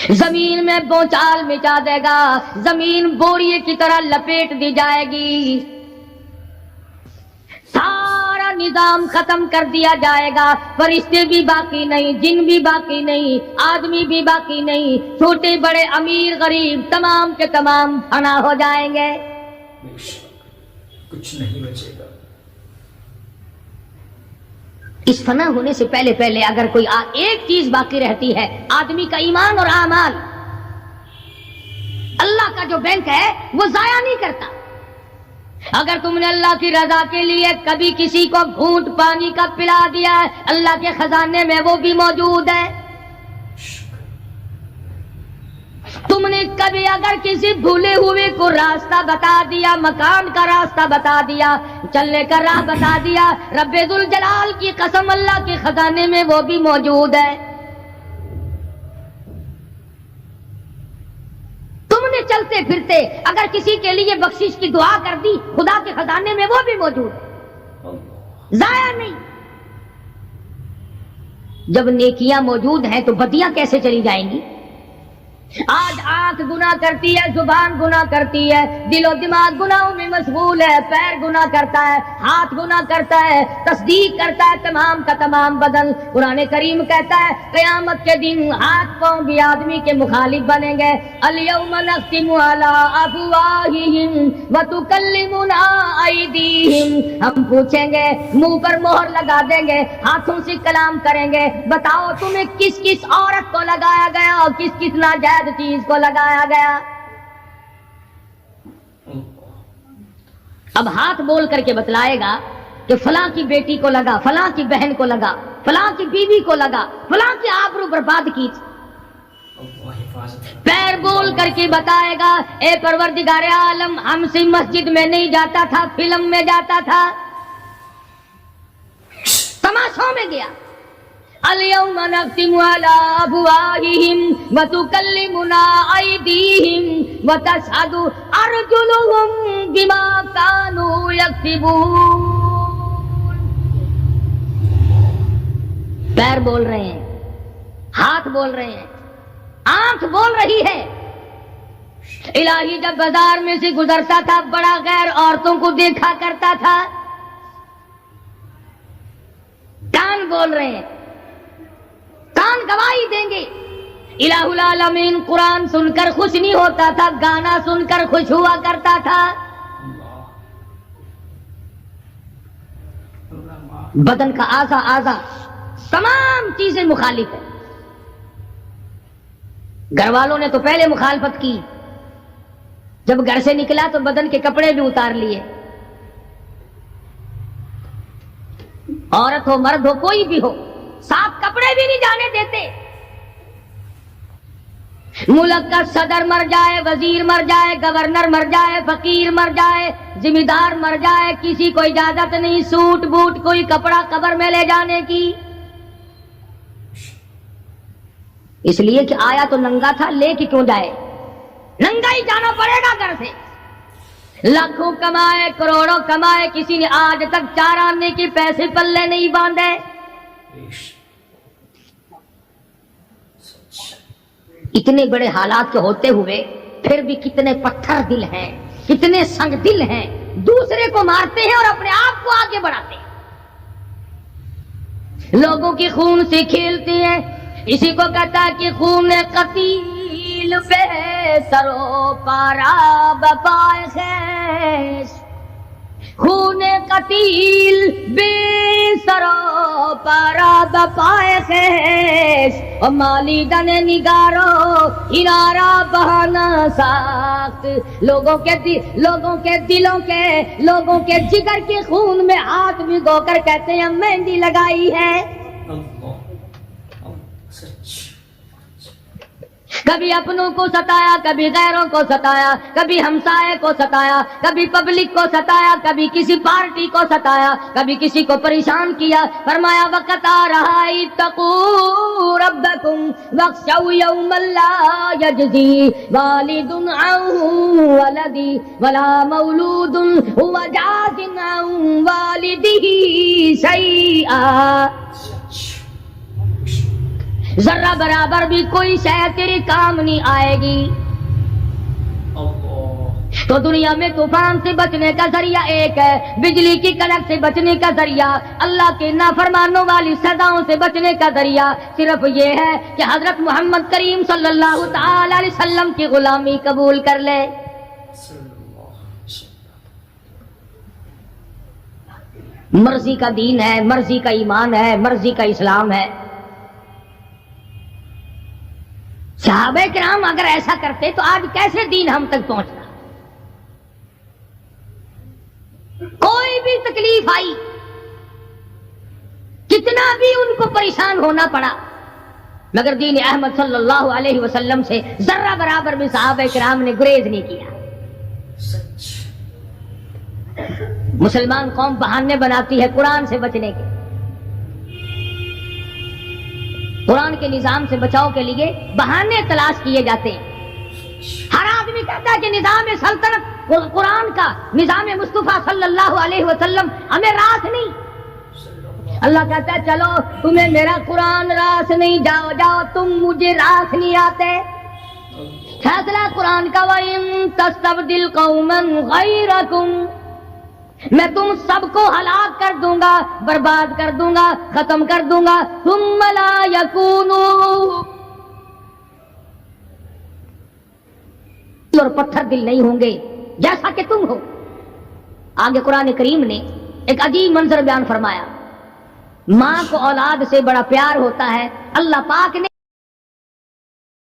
زمین میں بونچال مچا دے گا، زمین بوریے کی طرح لپیٹ دی جائے گی، سارا نظام ختم کر دیا جائے گا. فرشتے بھی باقی نہیں، جن بھی باقی نہیں، آدمی بھی باقی نہیں، چھوٹے بڑے امیر غریب تمام کے تمام فنا ہو جائیں گے. کچھ نہیں بچے گا. اس فنا ہونے سے پہلے اگر کوئی ایک چیز باقی رہتی ہے، آدمی کا ایمان اور اعمال. اللہ کا جو بینک ہے وہ ضائع نہیں کرتا. اگر تم نے اللہ کی رضا کے لیے کبھی کسی کو گھونٹ پانی کا پلا دیا ہے، اللہ کے خزانے میں وہ بھی موجود ہے. تم نے کبھی اگر کسی بھولے ہوئے کو راستہ بتا دیا، مکان کا راستہ بتا دیا، چلنے کا راہ بتا دیا، رب ذوالجلال کی قسم اللہ کے خزانے میں وہ بھی موجود ہے. تم نے چلتے پھرتے اگر کسی کے لیے بخشش کی دعا کر دی، خدا کے خزانے میں وہ بھی موجود ہے، ضائع نہیں. جب نیکیاں موجود ہیں تو بدیاں کیسے چلی جائیں گی؟ آج آنکھ گناہ کرتی ہے، زبان گناہ کرتی ہے، دل و دماغ گناہوں میں مشغول ہے، پیر گناہ کرتا ہے، ہاتھ گناہ کرتا ہے، تصدیق کرتا ہے تمام کا تمام بدن. قرآن کریم کہتا ہے قیامت کے دن ہاتھ پاؤں بھی آدمی کے مخالف بنیں گے. الیوم نختم علی افواہہم وتکلمنا ایدیہم. ہم پوچھیں گے، منہ پر مہر لگا دیں گے، ہاتھوں سے کلام کریں گے، بتاؤ تمہیں کس کس عورت کو لگایا گیا اور کس کس ناجائز چیز کو لگایا گیا. اب ہاتھ بول کر کے بتلائے گا کہ فلاں کی بیٹی کو لگا، فلاں کی بہن کو لگا، فلاں کی بیوی کو لگا، فلاں کی آبرو برباد کی. پیر بول کر کے بتائے گا اے پروردگار عالم، ہم سے مسجد میں نہیں جاتا تھا، فلم میں جاتا تھا، تماشوں میں گیا. الیوم نختم علی افواہہم وتکلمنا ایدیہم وتشہد ارجلہم بما کانوا یکسبون. پیر بول رہے ہیں، ہاتھ بول رہے ہیں، آنکھ بول رہی ہے. الہی جب بازار میں سے گزرتا تھا بڑا غیر عورتوں کو دیکھا کرتا تھا. کان بول رہے ہیں، کان گواہی دیں گے. الہ العالمین قرآن سن کر خوش نہیں ہوتا تھا، گانا سن کر خوش ہوا کرتا تھا. بدن کا اعضا تمام چیزیں مخالف ہیں. گھر والوں نے تو پہلے مخالفت کی، جب گھر سے نکلا تو بدن کے کپڑے بھی اتار لیے. عورت ہو مرد ہو کوئی بھی ہو، صاف کپڑے بھی نہیں جانے دیتے. ملک کا صدر مر جائے، وزیر مر جائے، گورنر مر جائے، فقیر مر جائے، ذمہ دار مر جائے، کسی کو اجازت نہیں سوٹ بوٹ کوئی کپڑا قبر میں لے جانے کی. اس لیے کہ آیا تو ننگا تھا، لے کے کیوں جائے؟ ننگا ہی جانا پڑے گا گھر سے. لاکھوں کمائے، کروڑوں کمائے، کسی نے آج تک 4 آنے کے پیسے پلے نہیں باندھے. اتنے بڑے حالات کے ہوتے ہوئے پھر بھی کتنے پتھر دل ہیں، کتنے سنگ دل ہیں، دوسرے کو مارتے ہیں اور اپنے آپ کو آگے بڑھاتے ہیں. لوگوں کے خون سے کھیلتے ہیں. اسی کو کہتا ہے کہ خون قتیل قتیل بے سرو پارا بپائے خیش خون قتیل بے سرو پارا بپائے خیش اور مالی دن نگارو ہنارا بہانا ساخت لوگوں کے دلوں کے جگر کے خون میں ہاتھ بھگو کر کہتے ہیں مہندی لگائی ہے. کبھی اپنوں کو ستایا، کبھی غیروں کو ستایا، کبھی ہمسائے کو ستایا، کبھی پبلک کو ستایا، کبھی کسی پارٹی کو ستایا، کبھی کسی کو پریشان کیا. فرمایا وقت آ رہا ہے اتقوا ربکم واخشوا یوما لا یجزی والد عن ولدی ولا مولود هو جاز عن والدہ شیئا. ذرہ برابر بھی کوئی شے تیرے کام نہیں آئے گی. تو دنیا میں طوفان سے بچنے کا ذریعہ ایک ہے، بجلی کی کڑک سے بچنے کا ذریعہ، اللہ کے نافرمانوں والی سزاؤں سے بچنے کا ذریعہ صرف یہ ہے کہ حضرت محمد کریم صلی اللہ تعالی علیہ وسلم کی غلامی قبول کر لے. مرضی کا دین ہے، مرضی کا ایمان ہے، مرضی کا اسلام ہے. صحابہ کرام اگر ایسا کرتے تو آج کیسے دین ہم تک پہنچتا؟ کوئی بھی تکلیف آئی، کتنا بھی ان کو پریشان ہونا پڑا، مگر دین احمد صلی اللہ علیہ وسلم سے ذرہ برابر بھی صحابہ کرام نے گریز نہیں کیا. مسلمان قوم بہانے بناتی ہے قرآن سے بچنے کے، قرآن کے نظام سے بچاؤ کے لیے بہانے تلاش کیے جاتے ہیں. ہر آدمی کہتا ہے کہ نظام سلطنت قرآن کا، نظام مصطفیٰ صلی اللہ علیہ وسلم ہمیں راس نہیں. اللہ کہتا ہے چلو تمہیں میرا قرآن راس نہیں، جاؤ جاؤ تم مجھے راس نہیں آتے. فیصلہ قرآن کا وَإِن تَسْتَبْدِلْ قَوْمًا غَيْرَكُمْ، میں تم سب کو ہلاک کر دوں گا، برباد کر دوں گا، ختم کر دوں گا. ثم لا یکونوا، اور پتھر دل نہیں ہوں گے جیسا کہ تم ہو. آگے قرآن کریم نے ایک عجیب منظر بیان فرمایا. ماں کو اولاد سے بڑا پیار ہوتا ہے. اللہ پاک نے